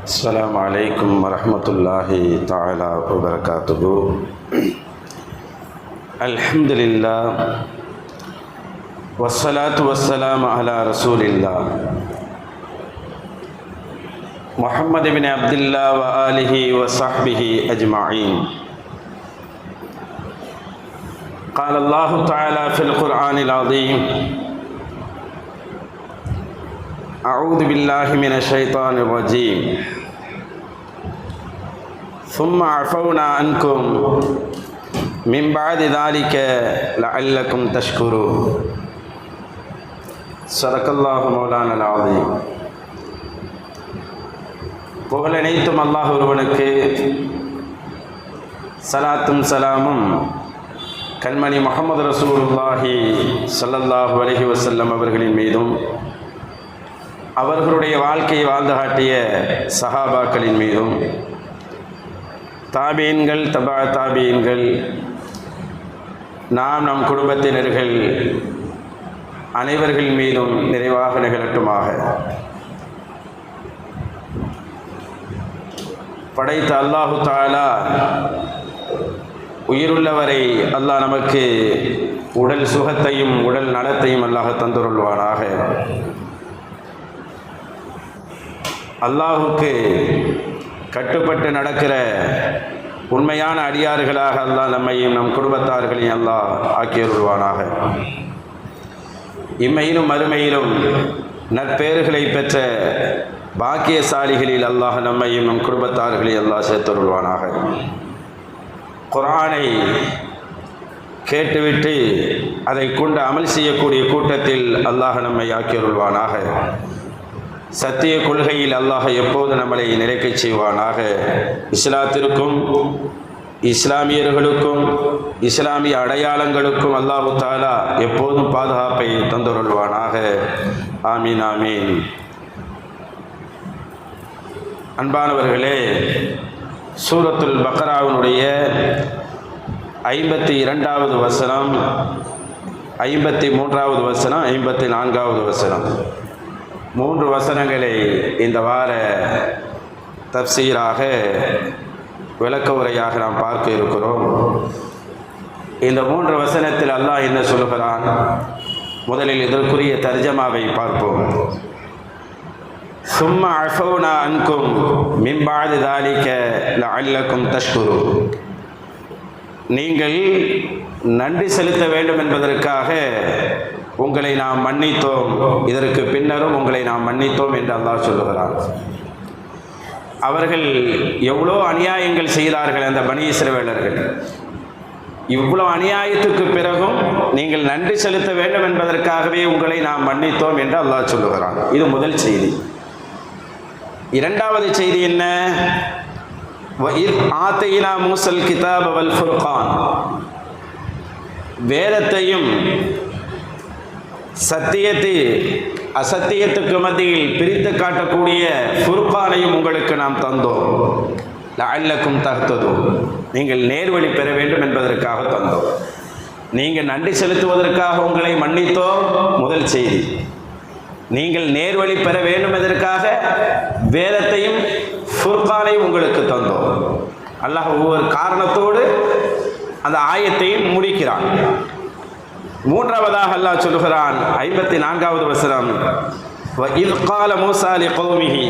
السلام عليكم ورحمة الله تعالى وبركاته. الحمد لله والصلاة والسلام على رسول الله محمد بن عبد الله وآله وصحبه أجمعين. قال الله تعالى في القرآن العظيم: أعوذ بالله من الشيطان الرجيم ثم عفونا عنكم من بعد ذلك لعلكم تشكرون. صدق الله مولانا العظيم. புகழ் அனைத்தும் அல்லாஹ் ஒருவனுக்கு, சலாத்தும் சலாமும் கண்மணி முஹம்மது ரசூலுல்லாஹி ஸல்லல்லாஹு அலைஹி வஸல்லம் அவர்களின் மீதும், அவர்களுடைய வாழ்க்கையை வாழ்ந்து காட்டிய சஹாபாக்களின் மீதும், தாபீன்கள், தபா தாபீன்கள், நம் குடும்பத்தினர்கள் அனைவர்கள் மீதும் நிறைவாக நிகழட்டுமாக. படைத்த அல்லாஹு தஆலா உயிருள்ளவரை அல்லாஹ் நமக்கு உடல் சுகத்தையும் உடல் நலத்தையும் அல்லாஹ் தந்துருள்வானாக. அல்லாஹுக்கு கட்டுப்பட்டு நடக்கிற உண்மையான அடியார்களாக அல்லாஹ் நம்மையும் நம் குடும்பத்தார்களையும் அல்லாஹ் ஆக்கியருள்வானாக. இம்மையிலும் மறுமையிலும் நற்பேறுகளை பெற்ற பாக்கியசாலிகளில் அல்லாஹ் நம்மையும் நம் குடும்பத்தார்களையும் அல்லாஹ் சேர்த்தருள்வானாக. குர்ஆனை கேட்டுவிட்டு அதை கொண்டு அமல் செய்யக்கூடிய கூட்டத்தில் அல்லாஹ் நம்மை ஆக்கியருள்வானாக. சத்திய கொள்கையில் அல்லாஹ் எப்போது நம்மளை நிலைக்கச் செய்வானாக. இஸ்லாத்திற்கும் இஸ்லாமியர்களுக்கும் இஸ்லாமிய அடையாளங்களுக்கும் அல்லாஹு தஆலா எப்போதும் பாதுகாப்பை தந்துருள்வானாக. ஆமீன் ஆமீன். அன்பானவர்களே, சூரத்துல் பக்ராவினுடைய 52வது வசனம், 53வது வசனம், 54வது வசனம், 3 வசனங்களை இந்த வார தப்சீராக விளக்க உரையாக நாம் பார்க்க இருக்கிறோம். இந்த 3 வசனத்தில் அல்லாஹ் என்ன சொல்கிறான்? முதலில் இதற்குரிய தர்ஜமாவை பார்ப்போம். சும்ம அஃபௌனா அன்கும் மின் பஅதி ذلك லஅல்லக்கும் தஷ்குரூன். நீங்கள் நன்றி செலுத்த வேண்டும் என்பதற்காக உங்களை நாம் மன்னித்தோம், இதற்கு பின்னரும் உங்களை நாம் மன்னித்தோம் என்று அல்லாஹ் சொல்லுகிறான். அவர்கள் எவ்வளோ அநியாயங்கள் செய்தார்கள் அந்த பனி இஸ்ரவேலர்கள். இவ்வளோ அநியாயத்துக்கு பிறகும் நீங்கள் நன்றி செலுத்த வேண்டும் என்பதற்காகவே உங்களை நாம் மன்னித்தோம் என்று அல்லாஹ் சொல்லுகிறான். இது முதல் செய்தி. இரண்டாவது செய்தி என்ன? வஇத் ஆதைனா மூஸல் கிதாப வல் ஃபுர்கான். வேதத்தையும் அசத்தியத்துக்கு மத்தியில் பிரித்து காட்டக்கூடிய ஃபுர்கானையும் உங்களுக்கு நாம் தந்தோம். லஅல்லக்கும் தஹ்ததூன். நீங்கள் நேர்வழி பெற வேண்டும் என்பதற்காக தந்தோம். நீங்கள் நன்றி செலுத்துவதற்காக உங்களை மன்னித்தோம், முதல் செய்தி. நீங்கள் நேர்வழி பெற வேண்டும் என்பதற்காக வேதத்தையும் ஃபுர்கானையும் உங்களுக்கு தந்தோம். அல்லாஹ் ஒவ்வொரு காரணத்தோடு அந்த ஆயத்தையும் முடிக்கிறான். மூன்றாவதாக அல்லாஹ் சொல்கிறான், 54வது வசனம், வஇத் கால மூஸா லிகௌமிஹி.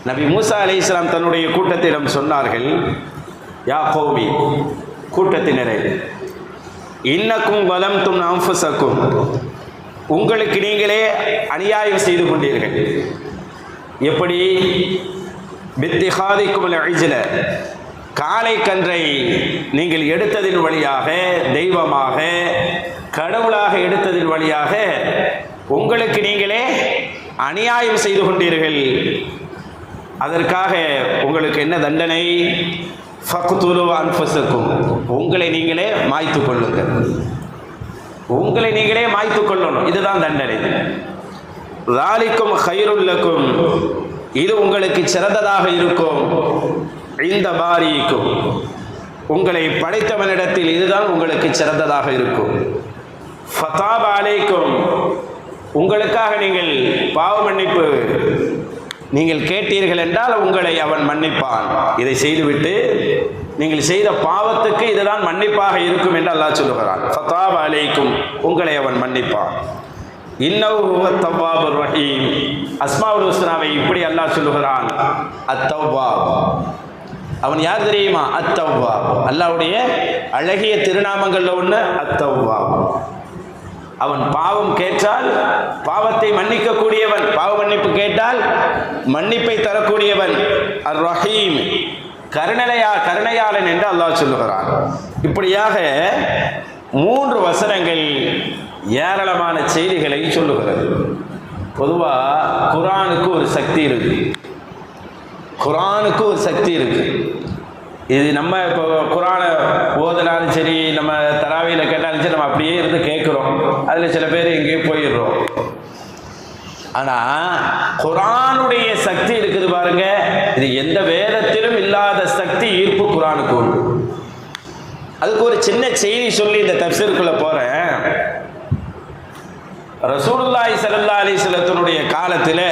நபி மூஸா அலைஹிஸ்ஸலாம் தன்னுடைய கூட்டத்திடம் சொன்னார்கள், யா கௌமி, கூட்டத்தினரே, இன்னக்கும் வலம்தும் அன்ஃபுஸக்கும், உங்களுக்கு நீங்களே அநியாயம் செய்து கொண்டீர்கள். எப்படி? பித்திஹாதிக்கும் அல்-இஜ்ல, காளை கன்றை நீங்கள் எடுத்ததின் வழியாக, தெய்வமாக கடவுளாக எடுத்ததின் வழியாக உங்களுக்கு நீங்களே அநியாயம் செய்து கொண்டீர்கள். அதற்காக உங்களுக்கு என்ன தண்டனை? ஃபக்துலு அன்ஃபுஸக்கும், உங்களை நீங்களே மாய்த்து கொள்ளுங்கள். உங்களை நீங்களே மாய்த்து கொள்ளணும், இதுதான் தண்டனை. ذَلِكُمْ خَيْرٌ لَكُمْ, இது உங்களுக்கு சிறந்ததாக இருக்கும். இந்த பாரிக்கும், உங்களை படைத்தவனிடத்தில் இதுதான் உங்களுக்கு சிறந்ததாக இருக்கும். ஃபதாப அலைக்கும், உங்களுக்காக நீங்கள் பாவ மன்னிப்பு நீங்கள் கேட்டீர்கள் என்றால் உங்களை அவன் மன்னிப்பான். இதை செய்துவிட்டு நீங்கள் செய்த பாவத்துக்கு இதுதான் மன்னிப்பாக இருக்கும் என்று அல்லாஹ் சொல்லுகிறான். ஃபதாப அலைக்கும், உங்களை அவன் மன்னிப்பான். இன்னஹு ஹுவத் தவ்வாபுர் ரஹீம். அஸ்மாஉல் ஹுஸ்னாவை இப்படி அல்லாஹ் சொல்லுகிறான், அத்தவ்வாப். அவன் யார் தெரியுமா? அத்தவ்வாப். அல்லாஹ்வுடைய அழகிய திருநாமங்கள்ல ஒன்று அத்தவ்வாப். அவன் பாவம் கேட்டால் பாவத்தை மன்னிக்கக்கூடியவன், பாவ மன்னிப்பு கேட்டால் மன்னிப்பை தரக்கூடியவன். அர் ரஹீம், கருணையாளன் என்று அல்லாஹ் சொல்லுகிறான். இப்படியாக 3 வசனங்கள் ஏராளமான செய்திகளை சொல்லுகிறது. பொதுவாக குர்ஆனுக்கு ஒரு சக்தி இருக்கு, குர்ஆனுக்கு ஒரு சக்தி இருக்கு. இது நம்ம இப்போ குர்ஆனை ஓதனாலும் சரி, நம்ம தராவியில் கேட்டாலும் சரி, நம்ம அப்படியே இருந்து கேட்குறோம். அதில் சில பேர் எங்கேயோ போயிடுறோம். ஆனால் குர்ஆனுடைய சக்தி இருக்குது பாருங்க, இது எந்த வேதத்திலும் இல்லாத சக்தி, ஈர்ப்பு குர்ஆனுக்கு உண்டு. அதுக்கு ஒரு சின்ன செய்தி சொல்லி இந்த தஃப்சீருக்குள்ள போறேன். ரசூலுல்லாஹி ஸல்லல்லாஹு அலைஹி வஸல்லத்தினுடைய காலத்தில்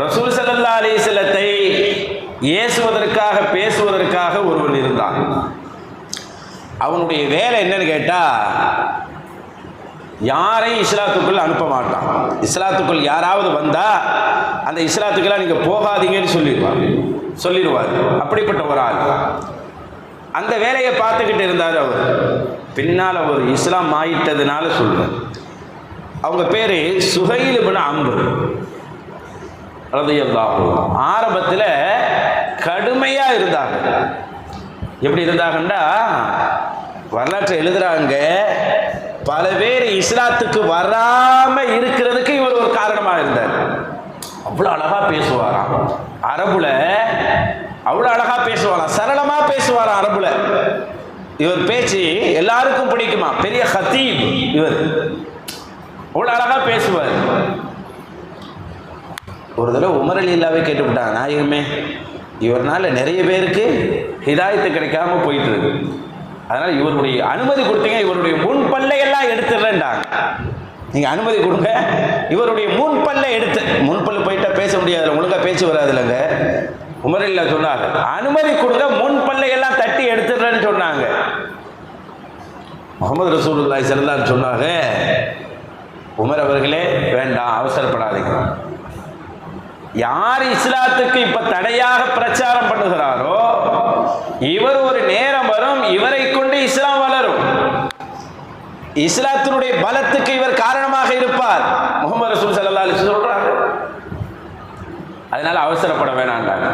ரசூல் ஸல்லல்லாஹு அலைஹி வஸல்லத்தை ஏசுவதற்காக பேசுவதற்காக ஒருவன் இருந்தான். அவனுடைய வேலை என்னன்னு கேட்டா, யாரையும் இஸ்லாத்துக்குள் அனுப்ப மாட்டான். இஸ்லாத்துக்குள் யாராவது வந்தா அந்த இஸ்லாத்துக்கெல்லாம் நீங்க போகாதீங்கன்னு சொல்லிடுவார். அப்படிப்பட்ட ஒரு ஆள் அந்த வேலையை பார்த்துக்கிட்டு இருந்தார். அவர் பின்னால் அவர் இஸ்லாம் ஆயிட்டதுனால சொல்றார். அவங்க பேரு சுஹைல் இப்னு அம்ர் ரலியல்லாஹு. ஆரம்பத்தில் கடுமையா இருந்தாங்க. எப்படி இருந்தாங்கன்னா, வரலாற்றை எழுதுறாங்க, பல பேர் இஸ்லாத்துக்கு வராம இருக்கிறதுக்கு இவர் ஒரு காரணமாக இருந்தார். அவ்வளோ அழகா பேசுவாராம் அரபுல, அவ்வளோ அழகா பேசுவாராம், சரளமா பேசுவாராம் அரபுல. இவர் பேச்சு எல்லாருக்கும் பிடிக்குமா, பெரிய ஹத்தீப் இவர், அவ்வளோ அழகா பேசுவார். ஒரு தடவை உமர் ரலியல்லாஹு கேட்டுவிட்டாங்க, நாயகமே இவர்னால நிறைய பேருக்கு ஹிதாயத்து கிடைக்காம போயிட்டு இருக்கு, அதனால இவருடைய அனுமதி கொடுத்தீங்க, இவருடைய முன்பல்லையெல்லாம் எடுத்துடுறேன்டாங்க. நீங்க அனுமதி கொடுங்க, இவருடைய முன்பல்லை எடுத்து, முன்பல்லு போயிட்டா பேச முடியாது, ஒழுங்கா பேச்சு வராது இல்லைங்க. உமர் ரலியல்லாஹு சொன்னாங்க, அனுமதி கொடுங்க, முன்பல்லையெல்லாம் தட்டி எடுத்துடுறேன்னு சொன்னாங்க. முஹம்மது ரசூலுல்லாஹி ஸல்லல்லாஹு அலைஹி வஸல்லம் சொன்னாங்க, உமர் அவர்களே வேண்டாம், அவசரப்படாதீங்க. யார் இஸ்லாத்துக்கு இப்ப தடையாக பிரச்சாரம் பண்ணுகிறாரோ இவர் ஒரு நேரம் வரும், இவரை கொண்டு இஸ்லாம் வளரும், இஸ்லாத்தினுடைய பலத்துக்கு இவர் காரணமாக இருப்பார். முஹம்மது ரசூல் ஸல்லல்லாஹு அலைஹி வஸல்லம் சொல்றாங்க. அதனால அவசரப்பட வேணாண்டாங்க.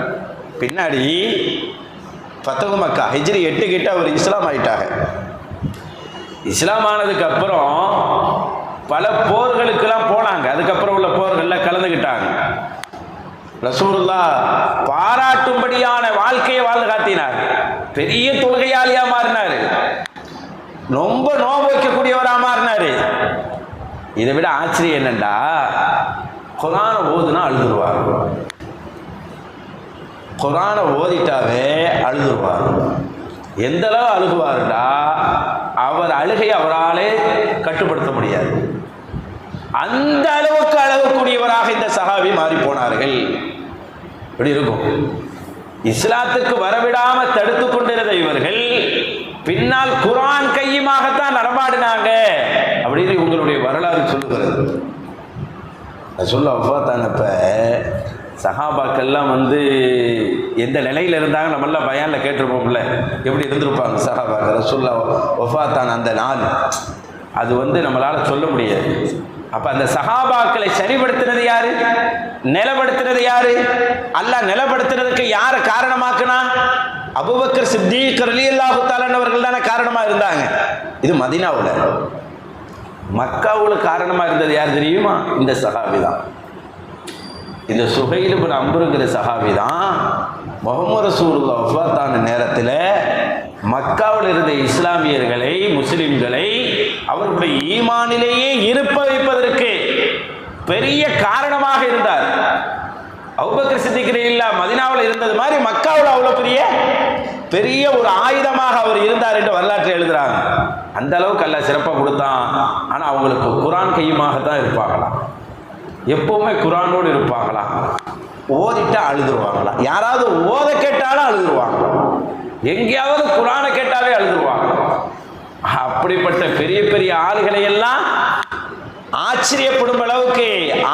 பின்னாடி ஃபத்ஹு மக்கா ஹிஜ்ரி 8 கிட்ட அவர் இஸ்லாம் ஆயிட்டாங்க. இஸ்லாம் ஆனதுக்கு அப்புறம் பல போர்களுக்கெல்லாம் போனாங்க. அதுக்கப்புறம் உள்ள போர்கள்ல கலந்துக்கிட்டாங்க. ரசூலுல்லாஹ் பாராட்டும்படியான வாழ்க்கையை வாழ்ந்து காட்டினார். பெரிய தொழுகையாளியா மாறினாரு, ரொம்ப நோன்பு வைக்கக்கூடியவரா மாறினாரு. இதை விட ஆச்சரியம் என்னண்டா, குர்ஆனை ஓதுனா அழுதுருவார். குர்ஆனை ஓதிட்டாவே அழுதுருவார். எந்த அளவு அழுகுவாருடா, அவர் அழுகை அவராலே கட்டுப்படுத்த முடியாது. அந்த அளவுக்கு அழகக்கூடியவராக இந்த சஹாபி மாறி போனார்கள். எப்படி இருக்கும், இஸ்லாத்துக்கு வரவிடாம தடுத்து கொண்டிருந்த இவர்கள் பின்னால் குர்ஆன் கையுமாகத்தான் நடமாடினாங்க அப்படின்னு உங்களுடைய வரலாறு சொல்லுகிறது. சொல்ல வஃபாத்தானப்ப சஹாபாக்கள்லாம் எந்த நிலையில் இருந்தாங்க, நம்மளாம் பயானில் கேட்டிருப்போம்ல, எப்படி இருந்திருப்பாங்க சஹாபாக்கள். ரசூலுல்லாஹ் வஃபாத்தான அந்த நாள் அது நம்மளால் சொல்ல முடியாது. அப்ப அந்த சஹாபாக்களை சரிபடுத்தினது யாரு, நிலப்படுத்தினது யாரு? அல்லாஹ் நிலப்படுத்துறதுக்கு யாரை காரணமாக்குனா? அபூபக்கர் சித்தீக் ரலியல்லாஹு தஆலா அவர்கள் தானே காரணமா இருந்தாங்க. இது மதீனாவுல. மக்காவுல காரணமா இருந்தது யார் தெரியுமா? இந்த சஹாபி தான். இந்த சுஹைல் இப்னு அம்ருங்கிற சஹாபி தான் முஹம்மது ரசூலுல்லாஹ் வஃபாத்தான நேரத்தில் மக்காவில் இருந்த இஸ்லாமியர்களை, முஸ்லிம்களை அவர்களுடைய ஈமானிலேயே இருப்ப வைப்பதற்கு பெரிய காரணமாக இருந்தார். அபூபக்கர் சித்திக் ரலியல்லாஹு மதீனாவில் இருந்தது மாதிரி மக்காவில் அவ்வளோ பெரிய ஒரு ஆயுதமாக அவர் இருந்தார் என்று வரலாற்றை எழுதுறாங்க. அந்த அளவுக்கு அல்லாஹ் சிறப்பாக கொடுத்தான். ஆனால் அவங்களுக்கு குரான் கையுமாக தான் இருப்பாங்களாம், எப்பவுமே குரானோடு இருப்பாங்களாம், ஓதிட்டா அழுதுருவாங்களா, யாராவது ஓத கேட்டாலும் அழுதுருவாங்க, எங்கேயாவது குரானை கேட்டாலே அழுதுருவாங்க. அப்படிப்பட்ட பெரிய பெரிய ஆளுகளை எல்லாம் ஆச்சரியப்படும் அளவுக்கு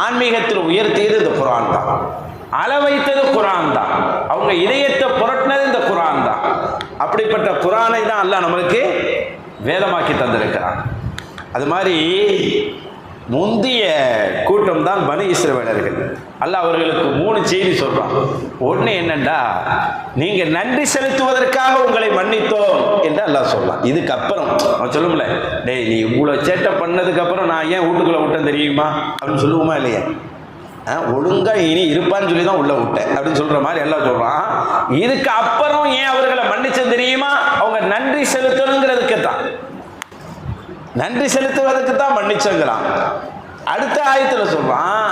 ஆன்மீகத்தில் உயர்த்தியது இந்த குரான் தான், அள வைத்தது குரான் தான், அவங்க இதயத்தை புரட்டினது இந்த குரான் தான். அப்படிப்பட்ட குரானை தான் அல்லாஹ் நம்மளுக்கு வேதமாக்கி தந்திருக்கிறான். அது மாதிரி முந்திய கூட்டம் தான் பனி இஸ்ரவேலர்கள். அல்லாஹ் அவர்களுக்கு 3 செய்தி சொல்றான். ஒன்று என்னண்டா, நீங்க நன்றி செலுத்துவதற்காக உங்களை மன்னித்தோம் என்று அல்லாஹ் சொல்லலாம். இதுக்கப்புறம் அவன் சொல்லும்ல, டேய் நீ இவ்வளோ சேட்டை பண்ணதுக்கு அப்புறம் நான் ஏன் வீட்டுக்குள்ள விட்டேன் தெரியுமா அப்படின்னு சொல்லுவோமா இல்லையா? ஒழுங்கா இனி இருப்பான்னு சொல்லி தான் உள்ள விட்டேன் அப்படின்னு சொல்ற மாதிரி எல்லாம் சொல்றான். இதுக்கு அப்புறம் ஏன் அவர்களை மன்னிச்சது தெரியுமா? அவங்க நன்றி செலுத்தணுங்கிறதுக்கு தான், நன்றி செலுத்துவதற்கு தான் மன்னிச்சங்கிறான். அடுத்த ஆயத்தில் சொல்றான்,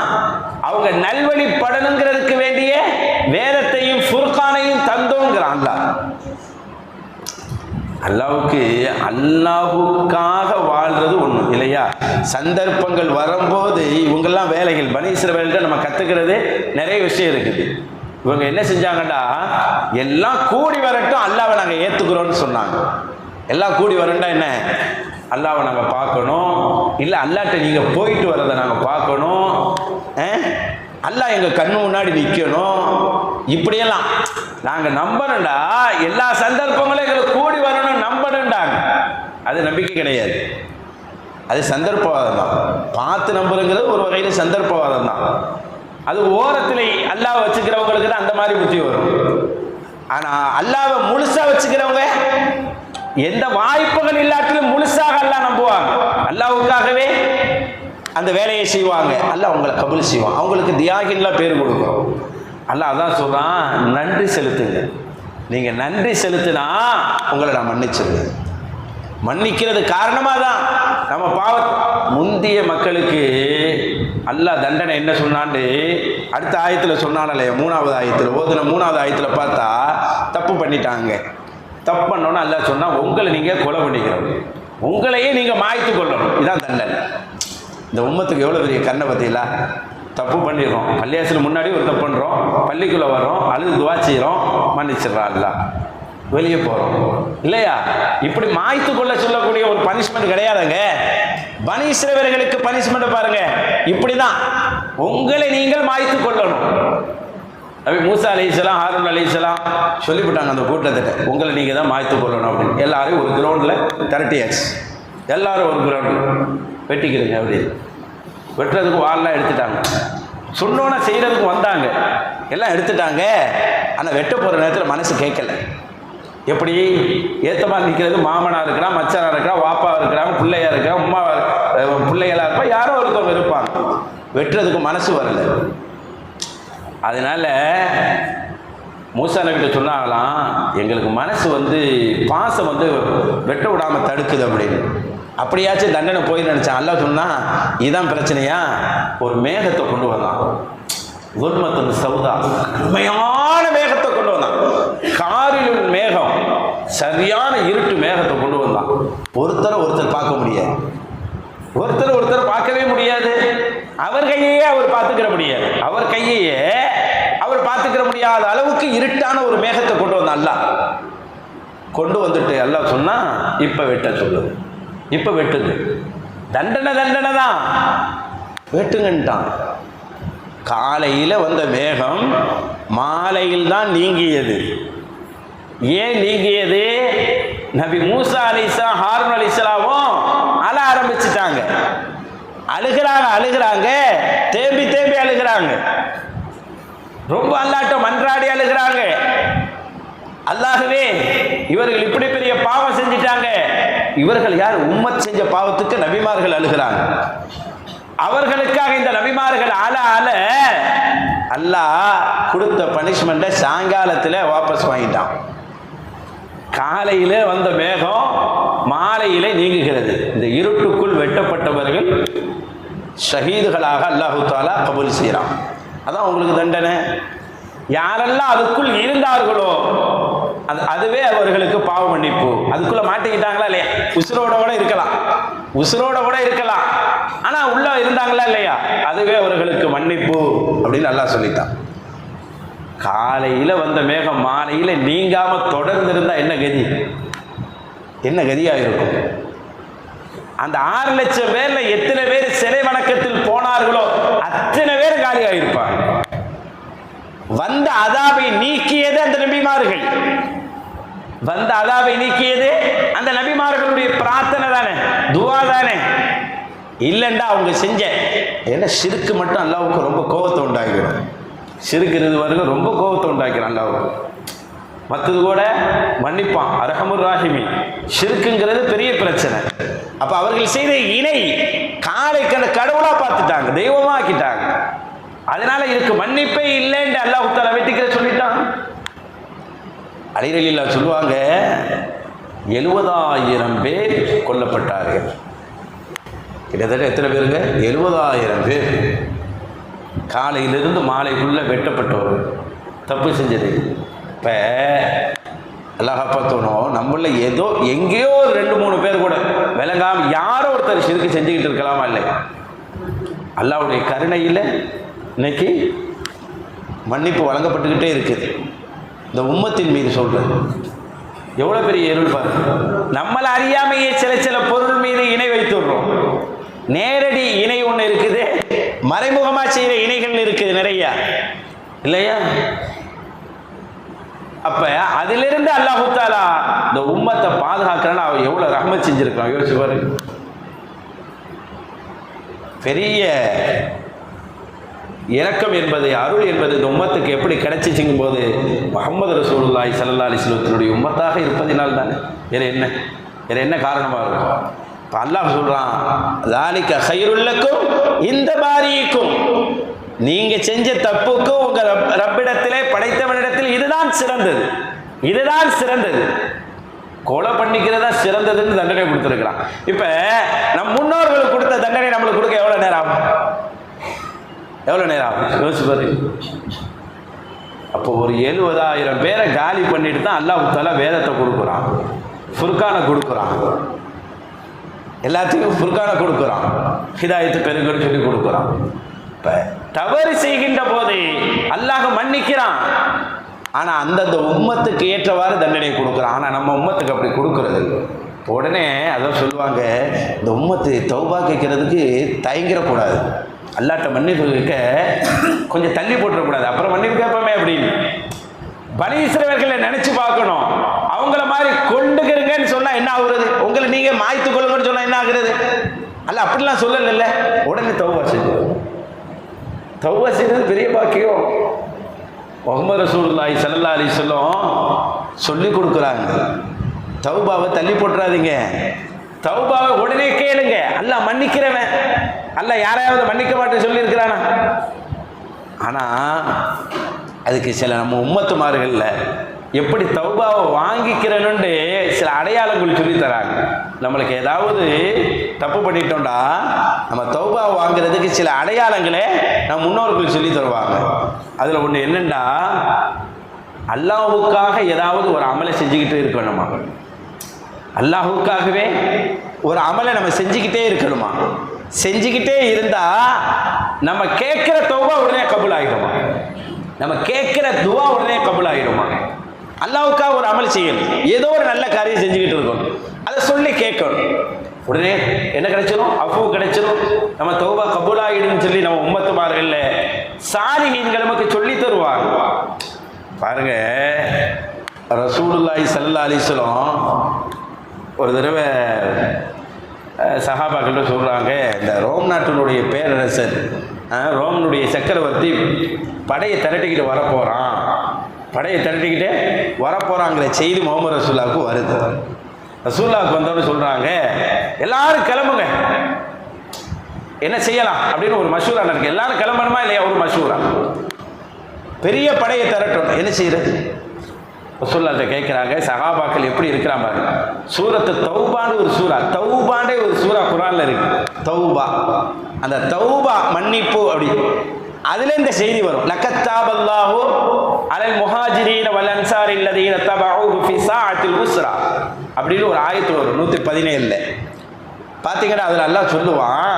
அவங்க நல்வழிப்படணுங்கிறதுக்கு வேண்டிய வேதத்தையும் ஃபுர்கானையும் தந்தோங்கிறான். அல்லாவுக்கு அல்லாஹுக்காக வாழ்றது ஒண்ணு இல்லையா? சந்தர்ப்பங்கள் வரும்போது இவங்கெல்லாம் வேலைகள் பனி இஸ்ரவேல்கிட்ட நம்ம கத்துக்கிறது நிறைய விஷயம் இருக்குது. இவங்க என்ன செஞ்சாங்கடா, எல்லாம் கூடி வரட்டும் அல்லாவை நாங்கள் ஏத்துக்கிறோம்னு சொன்னாங்க. எல்லாம் கூடி வரண்டா என்ன, அல்லாவை நாங்கள் பார்க்கணும், இல்லை அல்லாட்ட நீங்கள் போயிட்டு வரதை நாங்கள் பார்க்கணும், அல்லாஹ் எங்கள் கண்ணு முன்னாடி நிற்கணும், இப்படியெல்லாம் நாங்கள் நம்பணும்டா. எல்லா சந்தர்ப்பங்களும் எங்களுக்கு கூடி வரணும் நம்பணும்டாங்க. அது நம்பிக்கை கிடையாது, அது சந்தர்ப்பவாதம் தான். பார்த்து நம்புறங்கிறது ஒரு வகையில் சந்தர்ப்பவாதம் தான். அது ஓரத்தில் அல்லாஹ் வச்சுக்கிறவங்களுக்கு தான் அந்த மாதிரி புத்தி வரும். ஆனால் அல்லாவை முழுசா வச்சுக்கிறவங்க எந்த வாய்ப்புகள் இல்லாட்டிலும் முழுசாக அல்லாஹ் நம்புவாங்க, அல்லாஹ்வுக்காகவே அந்த வேலையை செய்வாங்க. அல்லாஹ் அவங்களை கபூல் செய்வான், அவங்களுக்கு தியாகின்லாம் பேர் கொடுக்கும். அல்லாஹ் அதான் சொல்றான், நன்றி செலுத்துங்க. நீங்க நன்றி செலுத்தினா உங்களை நான் மன்னிச்சிருவேன். மன்னிக்கிறது காரணமாக தான் நம்ம முந்திய மக்களுக்கு அல்லாஹ் தண்டனை என்ன சொன்னான்னு அடுத்த ஆயத்தில் சொன்னானே, 3வது ஆயத்தில் ஓதுன 3வது ஆயத்தில் பார்த்தா தப்பு பண்ணிட்டாங்க. தப்பு பண்ணோன்னா அல்லாஹ் சொன்னா, உங்களை நீங்கள் கொலை பண்ணிக்கிறோம், உங்களையே நீங்கள் மாய்த்து கொள்ளணும், இதான் தண்டனை. இந்த உம்மத்துக்கு எவ்வளோ பெரிய கண்ணை பற்றியில, தப்பு பண்ணிடுறோம், பள்ளியாசில் முன்னாடி ஒரு தப்பு பண்ணுறோம், பள்ளிக்குள்ளே வர்றோம், அழுது துவா செய்கிறோம், மன்னிச்சிடறா அல்லாஹ், வெளியே போகிறோம் இல்லையா? இப்படி மாய்த்து கொள்ள சொல்லக்கூடிய ஒரு பனிஷ்மெண்ட் கிடையாதுங்க. பனி இஸ்ரவேலர்களுக்கு பனிஷ்மெண்ட் பாருங்க, இப்படிதான் உங்களை நீங்கள் மாய்த்து கொள்ளணும். நபி மூசா அலைஹிஸ்ஸலாம், ஹாரூன் அலைஹிஸ்ஸலாம் சொல்லிவிட்டாங்க அந்த கூட்டத்திட்ட, உங்களை நீங்கள் தான் மாய்த்து கொள்ளணும் அப்படின்னு. எல்லாரையும் ஒரு கிரவுண்டில் திரட்டியாச்சு, எல்லாரும் ஒரு கிரவுண்டில் வெட்டிக்கிறீங்க அப்படின்னு. வெட்டுறதுக்கு வாழெலாம் எடுத்துட்டாங்க, சொன்னோன்னா செய்கிறதுக்கு வந்தாங்க, எல்லாம் எடுத்துட்டாங்க. ஆனால் வெட்ட போகிற நேரத்தில் மனசு கேட்கல. எப்படி ஏத்தமா நிற்கிறது, மாமனா இருக்கிறான், மச்சனா இருக்கிறான், வாப்பா இருக்கிறாங்க, பிள்ளையா இருக்கிறான், உமா பிள்ளைகளா இருப்பா, யாரோ ஒருத்தவங்க இருப்பாங்க, வெட்டுறதுக்கு மனசு வரல. அதனால மூசா நபிகிட்ட சொன்னாங்களாம், எங்களுக்கு மனசு பாசம் வெட்ட விடாமல் தடுக்குது அப்படின்னு. அப்படியாச்சும் தண்டனை போய் நினைச்சான். அல்லாஹ் சொன்னா, இதுதான் பிரச்சனையா, ஒரு மேகத்தை கொண்டு வந்தான், குல்மத்தின் சௌதா, உண்மையான மேகத்தை கொண்டு வந்தான், காரில் மேகம், சரியான இருட்டு மேகத்தை கொண்டு வந்தான். ஒருத்தர் பார்க்க முடியாது, ஒருத்தர் பார்க்கவே முடியாது, அவர் கையையே அவர் பார்த்துக்கிற முடியாது, அவர் கையையே அவர் பார்த்துக்கிற முடியாத அளவுக்கு இருட்டான ஒரு மேகத்தை கொண்டு வந்தான். அல்லாஹ் கொண்டு வந்துட்டு அல்லாஹ் சொன்னா, இப்ப வெட்ட சொல்லுது, இப்ப வெட்டுது, தண்டனை தான், வெட்டுங்கன்ட்டான். காலையில் வந்த மேகம் மாலையில் தான் நீங்கியது. ஏன் நீங்கியது? நபி மூசா அலைஹிஸ்ஸலாம், ஹாரூன் அலைஹிஸ்ஸலாமும் அழ ஆரம்பிச்சுட்டாங்க. அழுகிறாங்க, தேம்பி அழுகிறாங்க, ரொம்ப அல்லாஹ்ட்ட மன்றாடி அழுகிறாங்க. அல்லாஹ்வே, இவர்கள் இப்படி பெரிய பாவம் செஞ்சிட்டாங்க. இவர்கள் யார்? உம்மத் செஞ்ச பாவத்துக்கு நபிமார்கள் அழுகிறாங்க. அவர்களுக்காக இந்த நபிமார்கள் அழ அல்லாஹ் கொடுத்த பனிஷ்மெண்ட்டை சாயங்காலத்தில் வாபஸ் வாங்கிட்டான். காலையில் வந்த மேகம் மாலையிலே நீங்குகிறது. இந்த இருட்டுக்குள் வெட்டப்பட்டவர்கள் ஷஹீதுகளாக அல்லாஹு தாலா கபூல் செய்கிறான். அதான் உங்களுக்கு தண்டனை. யாரெல்லாம் அதுக்குள் இருந்தார்களோ அதுவே அவர்களுக்கு பாவ மன்னிப்பு. அதுக்குள்ள மாட்டிக்கிட்டாங்களா இல்லையா? உசுரோட இருக்கலாம், உசுரோட கூட இருக்கலாம், ஆனா உள்ள இருந்தாங்களா இல்லையா, அதுவே அவர்களுக்கு மன்னிப்பு அப்படின்னு அல்லாஹ் சொல்லிட்டான். காலையில வந்த மேகம் மாலையில நீங்காம தொடர்ந்து இருந்தா என்ன கதி, என்ன கதியா இருக்கும்? அந்த 6 லட்சம் பேர்ல எத்தனை பேர் சிலை வணக்கத்தில் போனார்களோ அத்தனை பேர் காலியாக இருப்பாங்க. வந்த அதாபை நீக்கியது அந்த நபிமார்கள், வந்த அதாபை நீக்கியது அந்த நபிமார்களுடைய பிரார்த்தனை தானே, துவா தானே. இல்லைண்டா அவங்க செஞ்ச ஏன்னா ஷிர்க்கு மட்டும் அல்லாஹ்வுக்கு ரொம்ப கோபத்தை உண்டாக்கிடும். ஷிர்க்கிறது வரைக்கும் ரொம்ப கோபத்தை உண்டாக்கிறான் அல்லாஹ்வுக்கு. மற்றது கூட மன்னிப்பான், அரஹமுர் ராஹிமி. ஷிர்க்குங்கிறது பெரிய பிரச்சனை. அப்ப அவர்கள் செய்த இணை காலை கண்ட கடவுளா பார்த்துட்டாங்க, தெய்வமா ஆக்கிட்டாங்க. அதனால இதுக்கு மன்னிப்பே இல்லைன்னு அல்லாஹ் தஆலா வெட்டிக்கிற சொல்லிட்டான். அலி ரலியல்லாஹு சொல்லுவாங்க, 70,000 பேர் கொல்லப்பட்டார்கள். கிட்டத்தட்ட எத்தனை பேருங்க? 70,000 பேர் காலையிலிருந்து மாலைக்குள்ள வெட்டப்பட்டவர்கள் தப்பு செஞ்சது. இப்போ அல்லாஹ் பார்த்தோம், நம்மள ஏதோ எங்கேயோ ஒரு 2-3 பேர் கூட விளங்காம யாரோ ஒருத்தர் ஷிர்க் செஞ்சுக்கிட்டு இருக்கலாமா இல்லை? அல்லாஹ்வுடைய கருணையில் இன்னைக்கு மன்னிப்பு வழங்கப்பட்டுக்கிட்டே இருக்குது. இந்த உம்மத்தின் மீது சொல்றது எவ்வளோ பெரிய இருள் பாருங்க. நம்மளை அறியாமையே சில பொருள் மீது இணை வைத்துடுறோம். நேரடி இணை ஒன்று இருக்குது, மறைமுகமாக செய்கிற இணைகள் இருக்குது நிறைய, இல்லையா? அப்ப அதிலிருந்து அல்லாஹ் தஆலா இந்த உம்மத்தை பாதுகாக்கிறான்னு அவன் எவ்வளவு ரஹ்மத் செஞ்சிருக்கான் யோசிச்சு பாரு. பெரிய இரக்கம் என்பது, அருள் என்பது இந்த உம்மத்துக்கு எப்படி கிடைச்சிச்சுங்கும் போது முஹம்மது ரசூலுல்லாஹி ஸல்லல்லாஹு அலைஹி வஸல்லத்துடைய உம்மத்தாக இருப்பதினால் தானே. வேற என்ன காரணமாக இருக்கும்? இப்போ அல்லாஹ் சொல்றான், ذَلِكَ خَيْرٌ لَكُمْ இந்த பாரிக்கும், நீங்க செஞ்ச தப்புக்கு உங்க ரப்பிடத்திலே படைத்தவனிடத்தில் இதுதான் சிறந்தது, இதுதான் சிறந்தது. கொலை பண்ணிக்கிறதா சிறந்ததுன்னு தண்டனை கொடுத்துருக்கிறான். இப்ப நம் முன்னோர்களுக்கு கொடுத்த தண்டனை நம்மளுக்கு கொடுக்க எவ்வளவு நேரம் ஆகும்? எவ்வளவு நேரம் ஆகும் யோசிச்சு பாரு. அப்போ ஒரு 70,000 பேரை காலி பண்ணிட்டு தான் அல்லாஹ் தஆலா வேதத்தை கொடுக்குறான், ஃபுர்கானை கொடுக்குறான், எல்லாத்துக்கும் ஃபுர்கானை கொடுக்குறான், ஹிதாயத்து பெருங்கன்னு சொல்லி கொடுக்குறான். தவறு செய்கின்ற போது அல்லாஹ் மன்னிக்கிறான், ஆனா அந்தந்த உம்மத்துக்கு ஏற்றவாறு தண்டனை கொடுக்குறான். ஆனா நம்ம உம்மத்துக்கு அப்படி கொடுக்கறது உடனே அதான் சொல்லுவாங்க, இந்த உம்மத்து தௌபா கேட்கறதுக்கு தயங்கிடக்கூடாது, அல்லாஹ்ட்ட மன்னிப்பு கேட்க கொஞ்சம் தள்ளி போட்டுறக்கூடாது, அப்புறம் மன்னிப்பு கேட்போமே அப்படின்னு. பனி இஸ்ரவேலர்களை நினைச்சு பார்க்கணும். அவங்கள மாதிரி கொண்டுக்கிறீங்கன்னு சொன்னா என்ன ஆகுறது? உங்களை நீங்க மாய்த்து கொள்ளுங்கன்னு சொன்னா என்ன ஆகுறது? அல்ல அப்படிலாம் சொல்லல. உடனே தௌபா செஞ்சு, தௌபா செய்தது பெரிய பாக்கியம். முஹம்மது ரசூலுல்லாஹி ஸல்லல்லாஹு அலைஹி வஸல்லம் சொல்லி கொடுக்குறாங்க, தௌபாவை தள்ளி போட்டுறாதீங்க, தௌபாவை உடனே கேளுங்க, அல்லாஹ் மன்னிக்கிறவன். அல்லாஹ் யாரையாவது மன்னிக்க மாட்டேன்னு சொல்லியிருக்கிறானா? ஆனா அதுக்கு சில நம்ம உம்மத்துமார்கள்ல எப்படி தௌபாவை வாங்கிக்கிறேன்னு சில அடையாளங்கள் சொல்லி தராங்க. நம்மளுக்கு ஏதாவது தப்பு பண்ணிட்டோம்டா நம்ம தௌபாவை வாங்குறதுக்கு சில அடையாளங்களே நம்ம முன்னோர்கள் சொல்லி தருவாங்க. அதில் ஒன்று என்னென்னா, அல்லாஹுக்காக ஏதாவது ஒரு அமலை செஞ்சுக்கிட்டு இருக்கணுமா, அல்லாஹுக்காகவே ஒரு அமலை நம்ம செஞ்சுக்கிட்டே இருக்கணுமா. செஞ்சுக்கிட்டே இருந்தா நம்ம கேட்குற தௌபா உடனே கபூல் ஆகிடுமா, நம்ம கேட்குற துவா உடனே கபூல் ஆகிடுமா. அல்லாஹ்வுக்காக ஒரு அமல் செய்யணும், ஏதோ ஒரு நல்ல காரியம் செஞ்சுக்கிட்டு இருக்கணும், அதை சொல்லி கேட்கணும், உடனே என்ன கிடைச்சிடும்? அஃபு கிடைச்சிடும், நம்ம தௌபா கபூல் ஆகிடும்னு சொல்லி நம்ம உம்மத்துமார்கள்ல சாலிஹீன்கள் நமக்கு சொல்லி தருவாங்க. பாருங்க, ரசூலுல்லாஹி ஸல்லல்லாஹு அலைஹி வஸல்லம் ஒரு தடவை சஹாபாக்கள் சொல்றாங்க, இந்த ரோம் நாட்டினுடைய பேரரசர், ரோமனுடைய சக்கரவர்த்தி படையை திரட்டிக்கிட்டு வரப்போறான், படையை திரட்டிக்கிட்டு வரப்போறாங்கிற செய்தி முஹம்மது ரசூலுல்லாஹ்வுக்கு வருது. ரசூலுல்லாஹ்வுக்கு வந்தோன்னு சொல்றாங்க, எல்லாரும் கிளம்புங்க, என்ன செய்யலாம் அப்படின்னு ஒரு மஷூரா இருக்கு. எல்லாரும் கிளம்பணுமா இல்லையா? ஒரு மஷூரா, பெரிய படையை திரட்டணும், என்ன செய்யறது? ரசூலுல்லாஹ்ட்ட கேட்குறாங்க. சஹாபாக்கள் எப்படி இருக்கிறாங்க? சூரத்து தௌபான்னு ஒரு சூரா, தௌபாண்டே ஒரு சூரா குர்ஆன்ல இருக்கு, தௌபா. அந்த தௌபா மன்னிப்பு அப்படி, அதுல இந்த செய்தி வரும், லக்கத்தாபல்லாஹு அலல் முஹாஜிரீன வல் அன்சாரி அல்லதீன தபஊஹு ஃபி ஸாஅத்தில் உஸ்ரா அப்படின்னு ஒரு ஆயத்து வரும் 117ல. பார்த்தீங்கன்னா அதில் அல்லாஹ் சொல்லுவான்,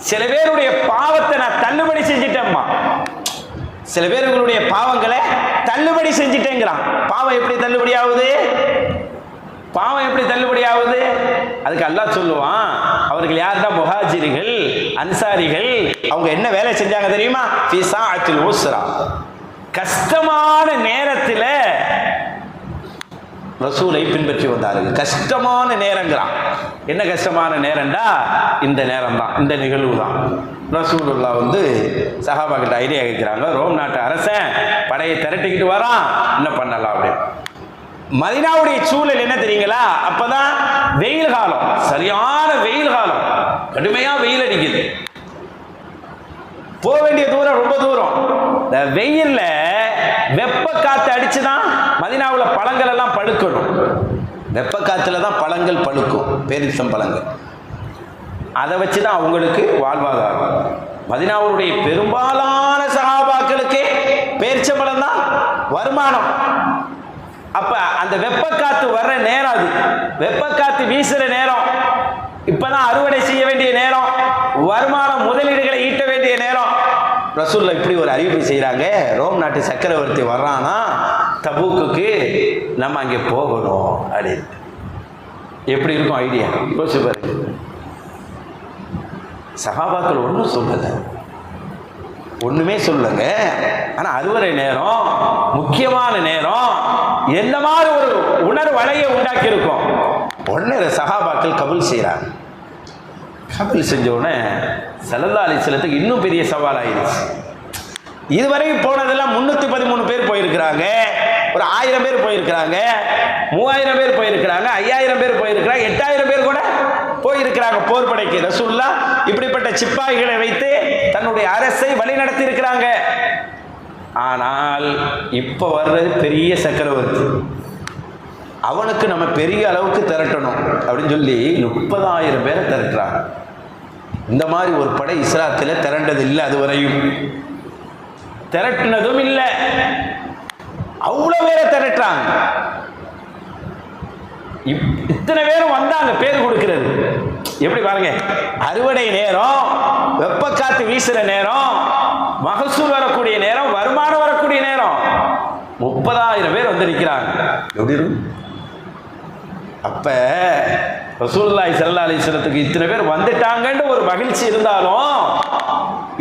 சில பேருடைய பாவத்தை நான் தள்ளுபடி செஞ்சிட்டேம்மா, சில பேர்களுடைய பாவங்களை தள்ளுபடி செஞ்சிட்டேங்கிறான். பாவம் எப்படி தள்ளுபடி ஆகுது? பாவம் எப்படி தள்ளுபடி ஆகுது? அதுக்கு அல்லாஹ் சொல்லுவான், அவர்கள் யாருன்னா முஹாஜிர்கள், அன்சாரிகள். அவங்க என்ன வேலை செஞ்சாங்க தெரியுமா? ஃபீ ஸாஅத்தில் உஸ்ரா, கஷ்டமான நேரத்தில் ரசூலை பின்பற்றி வந்தார்கள். கஷ்டமான நேரங்கிறான். என்ன கஷ்டமான நேரம்டா? இந்த நேரம் தான், இந்த நிகழ்வு தான். ரசூலுல்லாஹ் வந்து சஹாபாக்கிட்ட ஐடியா கேட்குறாங்க, ரோம் நாட்டு அரசன் படையை திரட்டிக்கிட்டு வரான், என்ன பண்ணலாம் அப்படின்னு. மதீனாவுடைய சூழல் என்ன தெரியுங்களா? அப்பதான் வெயில் காலம், சரியான வெயில் காலம், கடுமையா வெயில் அடிக்குது. போக வேண்டிய தூரம் ரொம்ப தூரம். இந்த வெயில்ல வெப்ப காத்து அடிச்சுதான் மதீனாவில் பழங்கள் எல்லாம் பழுக்கணும். வெப்ப காத்துல தான் பழங்கள் பழுக்கும், பேரிச்சம் பழங்கள். அதை வச்சுதான் அவங்களுக்கு வாழ்வாதாரம். மதீனாவுடைய பெரும்பாலான சஹாபாக்களுக்கு பேரிச்சம்பழம் தான் வருமானம். அப்ப அந்த வெப்ப காத்து வர்ற நேரம், அது வெப்ப காத்து வீசுற நேரம், இப்பதான் அறுவடை செய்ய வேண்டிய நேரம், வருமானம் முதலீடுகளை ஈட்ட வேண்டிய நேரம். ரசூலுல்லாஹ் இப்படி ஒரு அறிவிப்பு செய்யறாங்க, ரோம் நாட்டு சக்கரவர்த்தி வர்றானா தபூக்குக்கு, நம்ம அங்கே போகணும் அப்படின்னு. எப்படி இருக்கும் ஐடியா? யோசிச்சு பாருங்க. சஹாபாக்கள் ஒன்றும் சொல்லலை, ஒண்ணுமே சொல்லுங்க. ஆனா அறுவடை நேரம், முக்கியமான நேரம், எந்த மாதிரி ஒரு உணர்வலையை உண்டாக்கி இருக்கும். உடனே சஹாபாக்கள் கபூல் செய்யறாங்க. கபூல் செஞ்ச உடனே ஸல்லல்லாஹு அலைஹி வஸல்லம் இன்னும் பெரிய சவால் ஆயிடுச்சு. இதுவரைக்கும் போனதெல்லாம் 313 பேர் போயிருக்கிறாங்க, ஒரு 1000 பேர் போயிருக்கிறாங்க, 3000 பேர் போயிருக்கிறாங்க, 5000 பேர் போயிருக்கிறாங்க, 8000 பேர் கூட போயிருக்கிறாங்க போர் படைக்கு. ரசூலுல்லாஹ் இப்படிப்பட்ட சிப்பாய்களை வைத்து தன்னுடைய அரசை வழி நடத்தி இருக்கிறாங்க. ஆனால் இப்ப வர்றது பெரிய சக்கரவர்த்தி, அவனுக்கு நம்ம பெரிய அளவுக்கு திரட்டணும் அப்படின்னு சொல்லி 30,000 பேரை திரட்டுறாங்க. இந்த மாதிரி ஒரு படை இஸ்லாத்தில் திரண்டது இல்லை, அதுவரையும் திரட்டினதும் இல்லை. அவ்வளவு பேரை திரட்டுறாங்க. இத்தனை பேரும் வந்தாங்க பேர் கொடுக்கிறது. எப்படி பாருங்க, அறுவடை நேரம், வெப்ப காத்து வீசுற நேரம், மகசூல் வரக்கூடிய நேரம், வருமானம் வரக்கூடிய நேரம், 30,000 பேர் வந்து நிற்கிறாங்க. எப்படி இருக்கும்? அப்ப ரசூலுல்லாஹி ஸல்லல்லாஹு அலைஹி வஸல்லத்துக்கு இத்தனை பேர் வந்துட்டாங்கன்னு ஒரு மகிழ்ச்சி இருந்தாலும்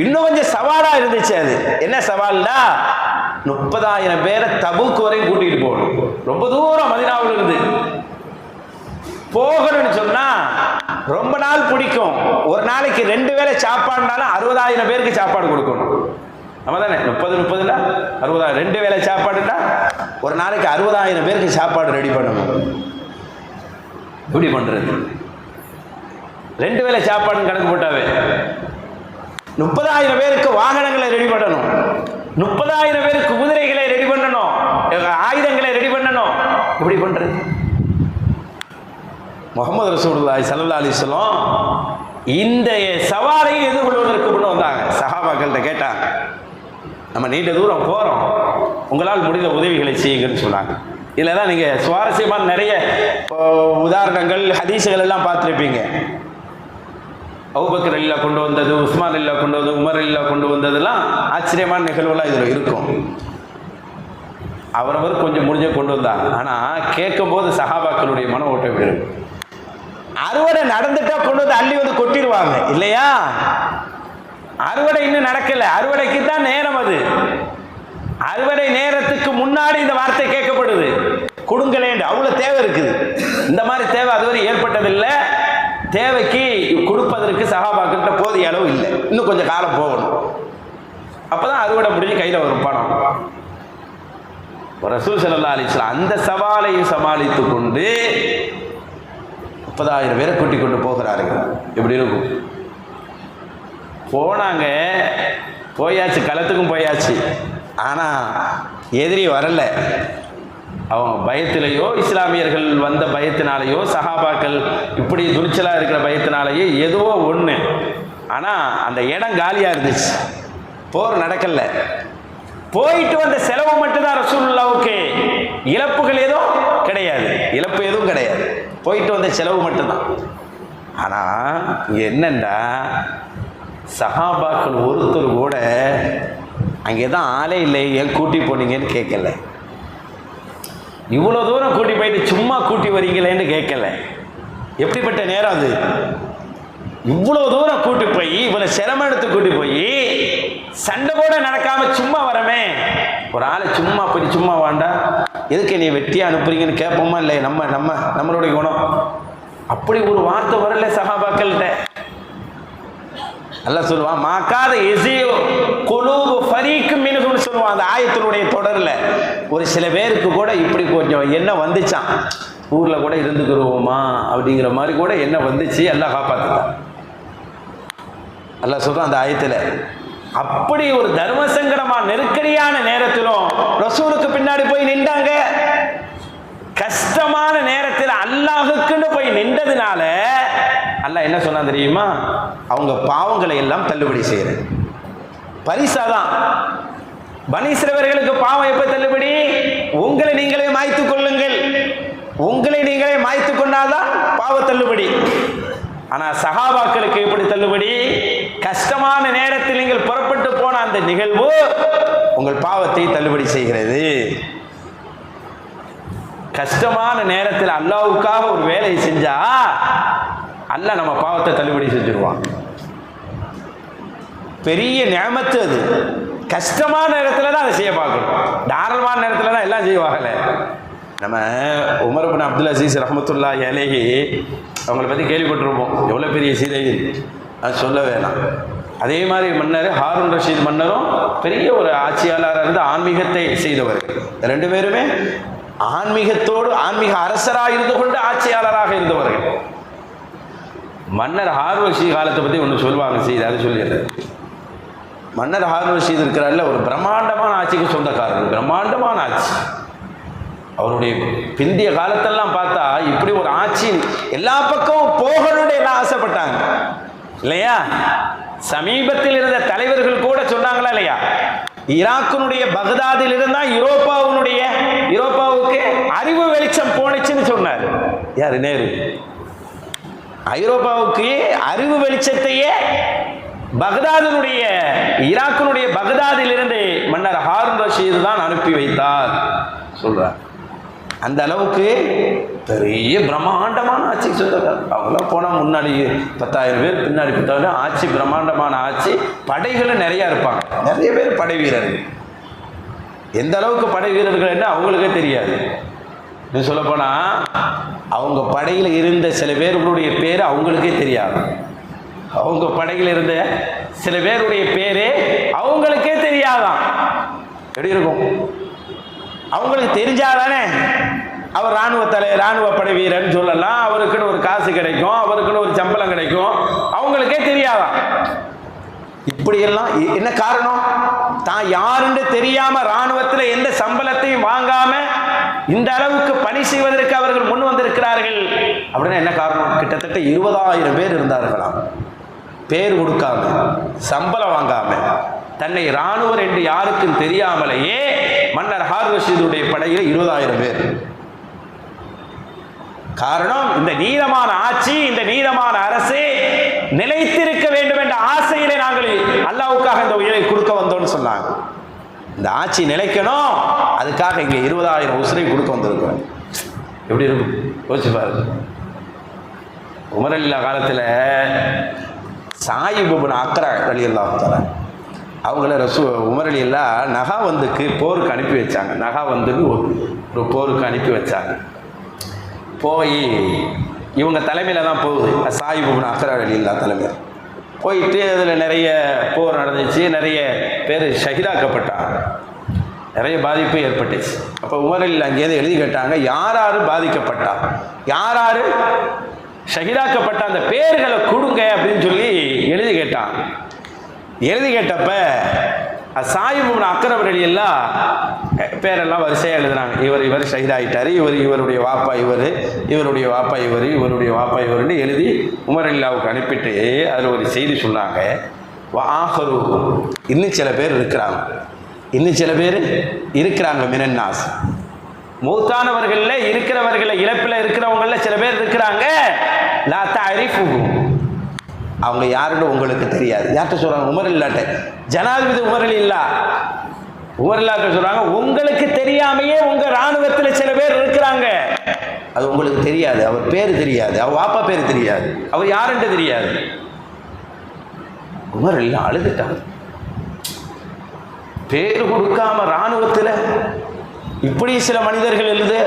இன்னும் கொஞ்சம் சவாலா இருந்துச்சு. அது என்ன சவால்னா, 30,000 பேரை தபூக் வரையும் கூட்டிட்டு போகணும். ரொம்ப தூரம் மதீனாவில் இருந்து போகணும்னு சொன்னா ரொம்ப நாள் பிடிக்கும். ஒரு நாளைக்கு 2 வேளை சாப்பாடுனாலும் 60,000 பேருக்கு சாப்பாடு கொடுக்கணும். நம்ம தானே 30 60,000, 2 வேளை சாப்பாடுன்னா ஒரு நாளைக்கு 60,000 பேருக்கு சாப்பாடு ரெடி பண்ணணும். எப்படி பண்றது? 2 வேளை சாப்பாடுன்னு கணக்கு போட்டாவே 30,000 பேருக்கு வாகனங்களை ரெடி பண்ணணும், 30,000 பேருக்கு குதிரைகளை ரெடி பண்ணணும், ஆயுதங்களை ரெடி பண்ணணும். எப்படி பண்றது? முஹம்மது ரசூலுல்லாஹி ஸல்லல்லாஹு அலைஹி வஸல்லம் இந்த சவாலை எதிர்கொள்வதற்கு முன்ன வந்தாங்க. சஹாபாக்கள்கிட்ட கேட்டாங்க, நம்ம நீண்ட தூரம் போறோம், உங்களால் முடிந்த உதவிகளை செய்யுங்கன்னு சொன்னாங்க. இதில் தான் நீங்கள் சுவாரஸ்யமான நிறைய உதாரணங்கள், ஹதீஸுகள் எல்லாம் பார்த்துருப்பீங்க. அபூபக்கர் ரலியல்லாஹு கொண்டு வந்தது, உஸ்மான் ரலியல்லாஹு கொண்டு வந்தது, உமர் ரலியல்லாஹு கொண்டு வந்ததெல்லாம் ஆச்சரியமான நிகழ்வுலாம் இதில் இருக்கும். அவரவர் கொஞ்சம் முடிஞ்ச கொண்டு வந்தாங்க. ஆனால் கேட்கும் போது சஹாபாக்களுடைய மன ஓட்டம் எப்படி இருக்கும்? அறுவடை நடந்துட்டா கொண்டு வந்து அள்ளி வந்து கொட்டிடுவாங்க இல்லையா? அறுவடை இன்னும் நடக்கல, அறுவடைக்கு தான் நேரம். அது அறுவடை நேரத்துக்கு முன்னாடி இந்த வார்த்தை கேட்கப்படுது, கொடுங்களேன். அவ்வளவு தேவை இருக்குது. இந்த மாதிரி தேவை அதுவரை ஏற்பட்டதில்லை. தேவைக்கு கொடுப்பதற்கு சஹாபாக்கிட்ட போதிய அளவு இல்லை, இன்னும் கொஞ்சம் காலம் போகணும். அப்பதான் அறுவடை முடிஞ்சு கையில் வரும் பணம். ரசூல் ஸல்லல்லாஹு அலைஹி வஸல்லம் அந்த சவாலையும் சமாளித்து கொண்டு 30,000 பேரை கூட்டி கொண்டு போகிறார்கள். எப்படி இருக்கும்? போனாங்க, போயாச்சு, களத்துக்கும் போயாச்சு. ஆனால் எதிரி வரல. அவங்க பயத்திலேயோ, இஸ்லாமியர்கள் வந்த பயத்தினாலேயோ, சஹாபாக்கள் இப்படி துணிச்சலாக இருக்கிற பயத்தினாலேயோ ஏதோ ஒன்று. ஆனால் அந்த இடம் காலியாக இருந்துச்சு, போர் நடக்கல. போயிட்டு வந்த செலவு மட்டும்தான் ரசூலுல்லாஹ்வுக்கு, இழப்புகள் எதுவும் கிடையாது, இழப்பு எதுவும் கிடையாது. போயிட்டு வந்த செலவு மட்டும்தான். ஆனால் இங்கே என்னண்டா சஹாபாக்கள் ஒருத்தர் கூட அங்கே தான் ஆளே இல்லை, ஏன் கூட்டி போனீங்கன்னு கேட்கல. இவ்வளோ தூரம் கூட்டி போயிட்டு சும்மா கூட்டி வரீங்களேன்னு கேட்கல. எப்படிப்பட்ட நேரம் அது? இவ்வளோ தூரம் கூட்டி போய் இவ்வளோ சிரமம் எடுத்து கூட்டி போய் சண்டை கூட நடக்காம சும்மா வரமே. ஒரு ஆளை சும்மா போய் சும்மா வாண்டா எதுக்கு நீ வெட்டியா அனுப்புறீங்கன்னு கேட்போமா இல்லை? நம்மளுடைய குணம். அப்படி ஒரு வார்த்தை வரல சஹாபாக்கள்கிட்ட. அல்ல சொல்லுவான் மாக்காத எசியோ குலூபு ஃபரீக்கு மின்ஹும்னு சொல்லுவான் அந்த ஆயத்தினுடைய தொடரில். ஒரு சில பேருக்கு கூட இப்படி கொஞ்சம் என்ன வந்துச்சான், ஊரில் கூட இருந்துக்கிறோமா அப்படிங்கிற மாதிரி கூட என்ன வந்துச்சு, எல்லாம் காப்பாற்றுதான் அல்லாஹ் சொல்கிறான் அந்த ஆயத்தில். அப்படி ஒரு தர்ம சங்கடமான நெருக்கடியான நேரத்திலும் ரசூலுக்கு பின்னாடி போய் நின்றாங்க. கஷ்டமான நேரத்தில் அல்லாஹுக்குன்னு போய் நின்றதுனால அல்லாஹ் என்ன சொன்னா தெரியுமா? அவங்க பாவங்களை எல்லாம் தள்ளுபடி செய்யறது பரிசாதான். பனி இஸ்ரவேலர்களுக்கு பாவம் எப்ப தள்ளுபடி? உங்களை நீங்களே மாய்த்துக் கொள்ளுங்கள். உங்களை நீங்களே மாய்த்துக் கொண்டாதான் பாவ தள்ளுபடி. ஆனா சஹாபாக்களுக்கு எப்படி தள்ளுபடி? கஷ்டமான நேரத்தில் நீங்கள் புறப்பட்டு போன அந்த நிகழ்வு உங்கள் பாவத்தை தள்ளுபடி செய்கிறது. கஷ்டமான நேரத்தில் அல்லாஹ்வுக்காக ஒரு வேலையை செஞ்சா அல்லாஹ் நம்ம பாவத்தை தள்ளுபடி செஞ்சிருவான். பெரிய நியமத்து அது. கஷ்டமான நேரத்தில் தான் அதை செய்ய பார்க்கணும். தாராளமான நேரத்தில் தான் எல்லாம் செய்வாங்கல்ல. நம்ம உமர் இப்னு அப்துல் அசீஸ் ரஹ்மத்துல்லாஹி அலைஹி அவங்கள பற்றி கேள்விப்பட்டிருப்போம். எவ்வளோ பெரிய சீதைகள் அது சொல்ல வேணாம். அதே மாதிரி மன்னர் ஹாரூன் ரஷீத் மன்னரும் பெரிய ஒரு ஆட்சியாளராக இருந்து ஆன்மீகத்தை செய்தவர். ரெண்டு பேருமே ஆன்மீகத்தோடு ஆன்மீக அரசராக இருந்து கொண்டு ஆட்சியாளராக இருந்தவர்கள். மன்னர் ஹாரூன் ரஷீத் காலத்தை பற்றி ஒன்று சொல்லுவாங்க, செய்தி அதை சொல்லிடுறேன். மன்னர் ஹாரூன் ரஷீத் இருக்கிறார்ல, ஒரு பிரம்மாண்டமான ஆட்சிக்கு சொந்தக்காரர். பிரம்மாண்டமான ஆட்சி. அவருடைய பிந்திய காலத்தெல்லாம் பார்த்தா இப்படி ஒரு ஆட்சி எல்லா பக்கமும் போகணும்னு எல்லாம் ஆசைப்பட்டாங்க இல்லையா? சமீபத்தில் இருந்த தலைவர்கள் கூட சொன்னாங்களா இல்லையா? ஈராக்கினுடைய பக்தாதில் இருந்தா யூரோப்பாவுக்கு அறிவு வெளிச்சம் போனுச்சுன்னு சொன்னார். யாரு? நேரு. ஐரோப்பாவுக்கு அறிவு வெளிச்சத்தையே பக்தாதினுடைய ஈராக்கினுடைய பக்தாதில் இருந்து மன்னர் ஹாரூன் ரஷீத் தான் அனுப்பி வைத்தார் சொல்றார். அந்த அளவுக்கு பெரிய பிரம்மாண்டமான ஆட்சி சொந்தக்காரர். அவங்களாம் போனால் முன்னாடி 10,000 பேர், பின்னாடி 10,000. ஆட்சி பிரம்மாண்டமான ஆட்சி. படைகளும் நிறையா இருப்பாங்க, நிறைய பேர் படை வீரர்கள். எந்த அளவுக்கு படை வீரர்கள் என்ன அவங்களுக்கே தெரியாது. நீ சொல்லப்போனால் அவங்க படையில் இருந்த சில பேர்களுடைய பேர் அவங்களுக்கே தெரியாது. அவங்க படையில் இருந்த சில பேருடைய பேரு அவங்களுக்கே தெரியாதான். எப்படி இருக்கும்? அவங்களுக்கு தெரிஞ்சாதானே அவர் இராணுவ படை வீரன் சொல்லலாம். அவருக்குன்னு ஒரு காசு கிடைக்கும், அவருக்குன்னு ஒரு சம்பளம் கிடைக்கும். அவங்களுக்கே தெரியாதான். இப்படியெல்லாம் என்ன காரணம்? தான் யாருன்னு தெரியாம இராணுவத்தில் எந்த சம்பளத்தையும் வாங்காம இந்த அளவுக்கு பணி செய்வதற்கு அவர்கள் முன் வந்திருக்கிறார்கள். அப்படின்னா என்ன காரணம்? கிட்டத்தட்ட 20,000 பேர் இருந்தார்களாம். பேர் கொடுக்காம, சம்பளம் வாங்காம, தன்னை இராணுவர் என்று யாருக்கும் தெரியாமலேயே மன்னர் ஹாரூன் ரஷீதுடைய படையில் 20,000 பேர். காரணம், இந்த நீதமான ஆட்சி, இந்த நீதமான அரசு நிலைத்திருக்க வேண்டும் என்ற ஆசையிலே நாங்கள் அல்லாஹ்வுக்காக இந்த உயிரை கொடுக்க வந்தோம்னு சொன்னாங்க. இந்த ஆட்சி நிலைக்கணும், அதுக்காக இங்கே 20,000 உசுரை கொடுக்க வந்திருக்கிறோம். எப்படி இருக்கும் யோசிச்சு பாருங்க. உமர் அலில்லா காலத்தில் சாயிப் இப்னு அக்ரா ரலியல்லாஹு தஆலா அவங்கள உமர் அலில்லா நகாவந்துக்கு போருக்கு அனுப்பி வச்சாங்க. நகாவந்துக்கு ஒரு போருக்கு அனுப்பி வச்சாங்க. போய் இவங்க தலைமையில் தான் போகுது. சாயிப் இப்னு அக்ரா ரலியல்லாஹு தலைமையில் போயிட்டு அதில் நிறைய போர் நடந்துச்சு. நிறைய பேர் ஷஹீதாக்கப்பட்டாங்க. நிறைய பாதிப்பு ஏற்பட்டுச்சு. அப்போ உமர் அலில்லா அங்கேயிருந்து எழுதி கேட்டாங்க, யார் யார் பாதிக்கப்பட்டா, யார் யார் ஷஹீதாக்கப்பட்ட அந்த பேர்களை கொடுங்க அப்படின்னு சொல்லி எழுதி கேட்டான். எழுதி கேட்டப்ப சாயிப் இப்னு அக்ரா ரலியல்லாஹு பேரெல்லாம் வரிசையாக எழுதுனாங்க. இவர் ஷஹீதாயிட்டார், இவருடைய வாப்பா இவருடைய வாப்பா இவருடைய வாப்பா இவருன்னு எழுதி உமர் அலில்லாவுக்கு அனுப்பிட்டு அதில் ஒரு செய்தி சொன்னாங்க. ஆஹரு, இன்னும் சில பேர் இருக்கிறாங்க மினன்னாஸ், மௌத்தானவர்களில் இருக்கிறவர்களை, இழப்பில் இருக்கிறவங்களில் சில பேர் இருக்கிறாங்க. லா தஅரிஃபுஹு, அவங்க யாருன்னு உங்களுக்கு தெரியாது. யார்கிட்ட சொல்றாங்க? உமர் இல்லாட்ட, ஜனாதிபதி உமர் இல்லா, உமர் இல்லாட்ட சொல்றாங்க, உங்களுக்கு தெரியாமையே உங்க ராணுவத்தில் சில பேர் இருக்கிறாங்க, அது உங்களுக்கு தெரியாது. அவர் பேர் தெரியாது, அவர் வாப்பா பேர் தெரியாது, அவர் யாருன்னு தெரியாது. உமர் இல்லா அழுதுட்டாங்க. பேர் கொடுக்காம ராணுவத்தில் இப்படி சில மனிதர்கள் எழுது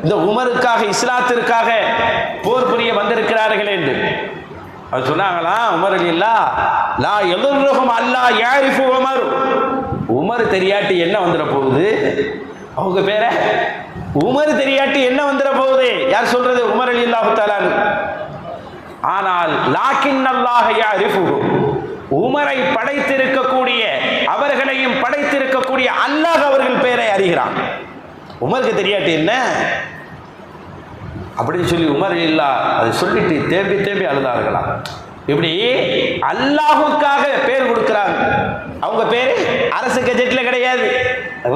இந்த உமருக்காக இஸ்லாத்திற்காக போர் புரிய வந்திருக்கிறார்கள் என்று அவர் சொன்னாங்களா? உமர் இல்லா லா எதுர்ருஹும் அல்லா யாரிஃபு உமர், உமர் தெரியாட்டி என்ன வந்துட போகுது? அவங்க பேர உமர் தெரியாட்டி என்ன வந்துட போகுது? யார் சொல்றது? உமர் ரலியல்லாஹு தஆலா. ஆனால் லாக்கின் அல்லாஹ் யாரிஃபுஹு, உமரை படைத்திருக்கக்கூடிய அவர்களையும் படைத்திருக்கக்கூடிய அல்லாஹ் அவர்கள் பெயரை அறிகிறான். உமருக்கு தெரியாட்டி என்ன அப்படின்னு சொல்லி உமர் இல்லா அதை சொல்லிட்டு தேம்பி தேம்பி அழுதார்களாம். இப்படி அல்லாஹுக்காக பேர் கொடுக்கிறாங்க. அவங்க பேர் அரசு கெஜெட்ல கிடையாது,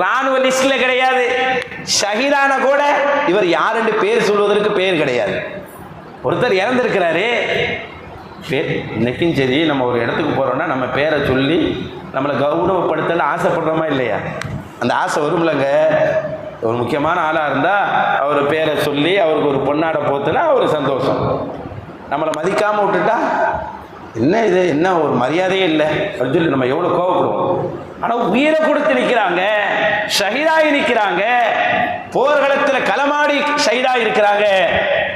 ராணுவ லிஸ்ட்ல கிடையாது, ஷஹீதான கூட இவர் யாருன்னு பேர் சொல்வதற்கு பேர் கிடையாது. ஒருத்தர் இறந்திருக்கிறாரு, பேர் இன்னைக்கும் சரி நம்ம ஒரு இடத்துக்கு போகிறோன்னா நம்ம பேரை சொல்லி நம்மளை கௌரவப்படுத்தல ஆசைப்படுறோமா இல்லையா? அந்த ஆசை வரும்லங்க. ஒரு முக்கியமான ஆளாக இருந்தால் அவர் பேரை சொல்லி அவருக்கு ஒரு பொன்னாடை போத்துனா ஒரு சந்தோஷம். நம்மளை மதிக்காமல் விட்டுட்டா என்ன இது, என்ன ஒரு மரியாதையே இல்லை அப்படின்னு சொல்லி நம்ம எவ்வளோ கோவப்படுவோம். ஆனால் உயிரை கொடுத்து நிற்கிறாங்க, ஷஹீதாகி நிற்கிறாங்க, போர்க்களத்தில் களமாடி ஷஹீதாகி இருக்கிறாங்க,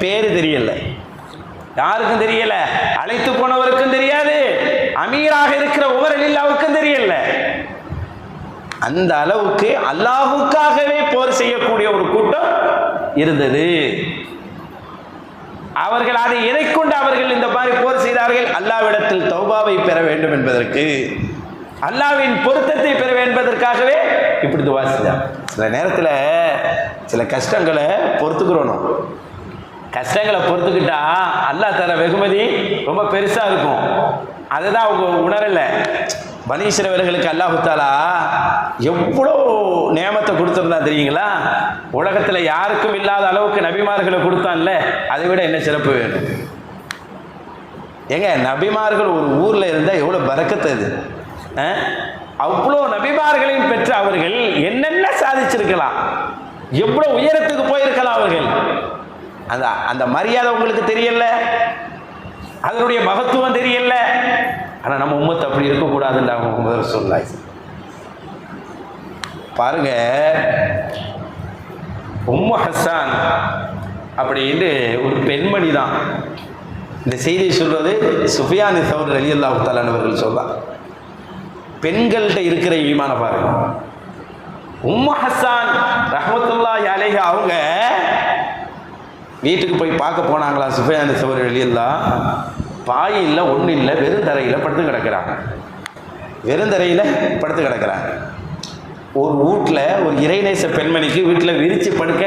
பேர் தெரியல, யாருக்கும் தெரியல, அழைத்து போனவருக்கும் தெரியாது, அமீராக இருக்கிற உமர் ரலியல்லாஹுவுக்கும் தெரியல. அந்த அளவுக்கு அல்லாஹுக்காகவே போர் செய்யக்கூடிய ஒரு கூட்டம் இருந்தது. அவர்கள் அதை எதை கொண்டு அவர்கள் இந்த மாதிரி போர் செய்தார்கள்? அல்லாஹ்விடத்தில் தௌபாவை பெற வேண்டும் என்பதற்கு, அல்லாஹ்வின் பொருத்தத்தை பெற வேண்டும் என்பதற்காகவே இப்படி துஆ செய்தார். சில நேரத்தில் சில கஷ்டங்களை பொறுத்துக்கிறோம். கஷ்டங்களை பொறுத்துக்கிட்டா அல்லாஹ் தர வெகுமதி ரொம்ப பெருசாக இருக்கும். அதுதான் அவங்க உணரலை. பனி இஸ்ரவேலர்களுக்கு அல்லாஹ் தஆலா எவ்வளோ நியமத்தை கொடுத்துருந்தா தெரியுங்களா? உலகத்தில் யாருக்கும் இல்லாத அளவுக்கு நபிமார்களை கொடுத்தான்ல, அதை விட என்ன சிறப்பு வேணும்? ஏங்க, நபிமார்கள் ஒரு ஊரில் இருந்தால் எவ்வளோ பரக்கத்து அது. அவ்வளோ நபிமார்களையும் பெற்ற அவர்கள் என்னென்ன சாதிச்சிருக்கலாம், எவ்வளோ உயரத்துக்கு போயிருக்கலாம் அவர்கள். அந்த அந்த மரியாதை உங்களுக்கு தெரியல, அதனுடைய மகத்துவம் தெரியல. ஆனால் நம்ம உம்மத்து அப்படி இருக்கக்கூடாதுன்னு அவங்க முதல்ல சொல்லாய். பாருங்க, உம்மு ஹஸ்ஸான் அப்படின்னு ஒரு பெண்மணி தான். இந்த செய்தியை சொல்வது சுஃபியான் சௌரி ரலியல்லாஹு தஆலா அவர்கள் சொல்றாங்க. பெண்கள்கிட்ட இருக்கிற ஈமான பாருங்க. உம்மு ஹஸ்ஸான் ரஹ்மத்துல்லாஹி அலைஹா அவங்க வீட்டுக்கு போய் பார்க்க போனாங்களா சுஃபியான் சௌரி ரலியல்லாஹு. பாய் இல்லை, ஒன்றும் இல்லை, வெறும் தரையில் படுத்து கிடக்கிறாங்க. வெறும் தரையில் படுத்து கிடக்கிறாங்க. ஒரு வீட்டில் ஒரு இறைநேச பெண்மணிக்கு வீட்டில் விரித்து படுக்க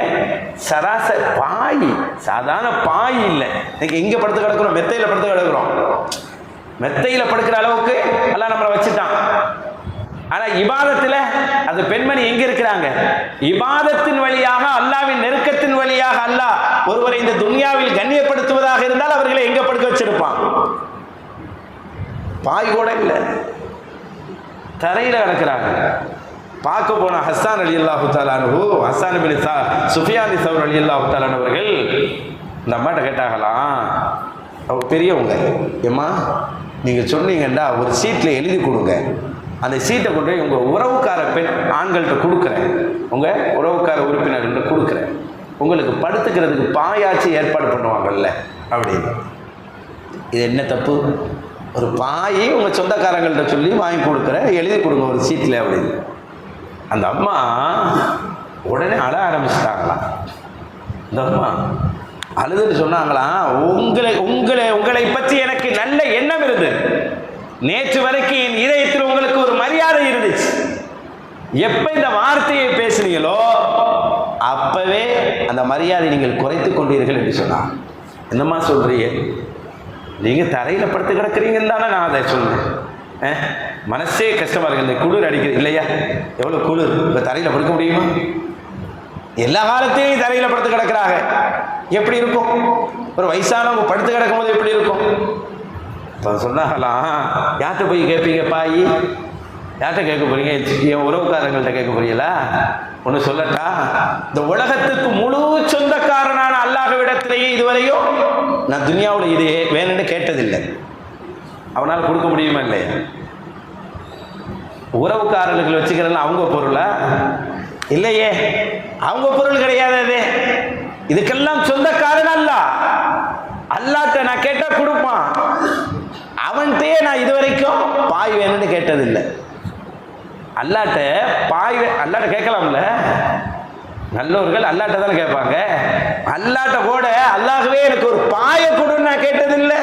சராசரி பாய், சாதாரண பாய் இல்லை. இன்னைக்கு எங்கே படுத்து கிடக்கிறோம்? மெத்தையில் படுத்து கிடக்கிறோம். மெத்தையில் படுக்கிற அளவுக்கு எல்லாம் நம்மளை வச்சுட்டான். ஆனால் இபாதத்தில் அந்த பெண்மணி எங்கே இருக்கிறாங்க? இபாதத்தின் வழியாக, அல்லாஹ்வின் நெருக்கத்தின் வழியாக அல்லாஹ் ஒருவரை இந்த துன்யாவில் கண்ணியப்படுத்துவதாக இருந்தால் அவர்களை எங்கே படுக்க வச்சிருப்பான்? பாய் கூட இல்லை, தரையில் கிடக்கிறாங்க. பார்க்க போன ஹஸ்ஸான் ரலியல்லாஹு தஆலா அன்ஹு, ஹஸ்ஸான் பின் சுஃபியான் சௌரி ரலியல்லாஹு தஆலா அவர்கள் இந்த அம்மாட்ட கேட்டாங்களாம். அவங்க பெரியவங்க, ஏம்மா நீங்கள் சொன்னீங்கன்னா ஒரு சீட்டில் எழுதி கொடுங்க, அந்த சீட்டை கொண்டு போய் உங்கள் உறவுக்கார பெண் ஆண்கள்கிட்ட கொடுக்குறேன், உங்கள் உறவுக்கார உறுப்பினர்கிட்ட கொடுக்குறேன், உங்களுக்கு படுத்துக்கிறதுக்கு பாயாச்சு ஏற்பாடு பண்ணுவாங்கல்ல அப்படின்னு. இது என்ன தப்பு? ஒரு பாயை உங்கள் சொந்தக்காரங்கள்ட்ட சொல்லி வாங்கி கொடுக்குறேன், எழுதி கொடுங்க ஒரு சீட்டில் அப்படின்னு. அந்த அம்மா உடனே அழ ஆரம்பிச்சிட்டாங்களாம். இந்த அம்மா அழுதுன்னு சொன்னாங்களாம், உங்களை பற்றி எனக்கு நல்ல எண்ணம் இருந்தது. நேற்று வரைக்கும் என் இதயத்தில் உங்களுக்கு ஒரு மரியாதை இருந்துச்சு. எப்ப இந்த வார்த்தையை பேசுனீங்களோ அப்பவே அந்த மரியாதை நீங்கள் குறைத்து கொண்டீர்கள் என்று சொன்னார். என்னம்மா சொல்றீங்க? நீங்க தரையில படுத்து கிடக்குறீங்கன்னு தானே நான் அதை சொன்னேன். மனசே கஷ்டமா இருக்கு, இந்த குளிர் அடிக்குது இல்லையா? எவ்வளவு குளிர்! இப்ப தரையில படுக்க முடியுமா? எல்லா காலத்தையும் தரையில படுத்து கிடக்குறாங்க. எப்படி இருக்கும்? ஒரு வயசானவங்க படுத்து கிடக்கும் போது எப்படி இருக்கும்? இப்போ சொன்னாங்களாம், யார்கிட்ட போய் கேட்பீங்க பாய்? யார்கிட்ட கேட்க போறீங்க? என் உறவுக்காரங்கள்ட்ட கேட்க போறீங்களா? ஒன்று சொல்லட்டா, இந்த உலகத்துக்கு முழு சொந்தக்காரனான அல்லாஹ்விடத்திலேயே இதுவரையும் நான் துனியாவில் இது வேணும்னு கேட்டதில்லை. அவனால் கொடுக்க முடியுமா இல்லையா? உறவுக்காரர்கள் வச்சுக்கிறதுல அவங்க பொருளா? இல்லையே, அவங்க பொருள் கிடையாது. அது இதுக்கெல்லாம் சொந்தக்காரன் அல்லாஹ். அல்லாஹ்ட்ட நான் கேட்டா கொடுப்பான். அவன்கிட்டயே நான் இதுவரைக்கும் பாய் வேணும்னு கேட்டதில்லை. அல்லாஹ்ட்ட பாய் அல்லாஹ்ட்ட கேட்கலாம்ல? நல்லவர்கள் அல்லாஹ்ட்ட தானே கேட்பாங்க. அல்லாஹ்ட்ட கூட அல்லாஹ்வே எனக்கு ஒரு பாயை கொடுன்னு நான் கேட்டதில்லை.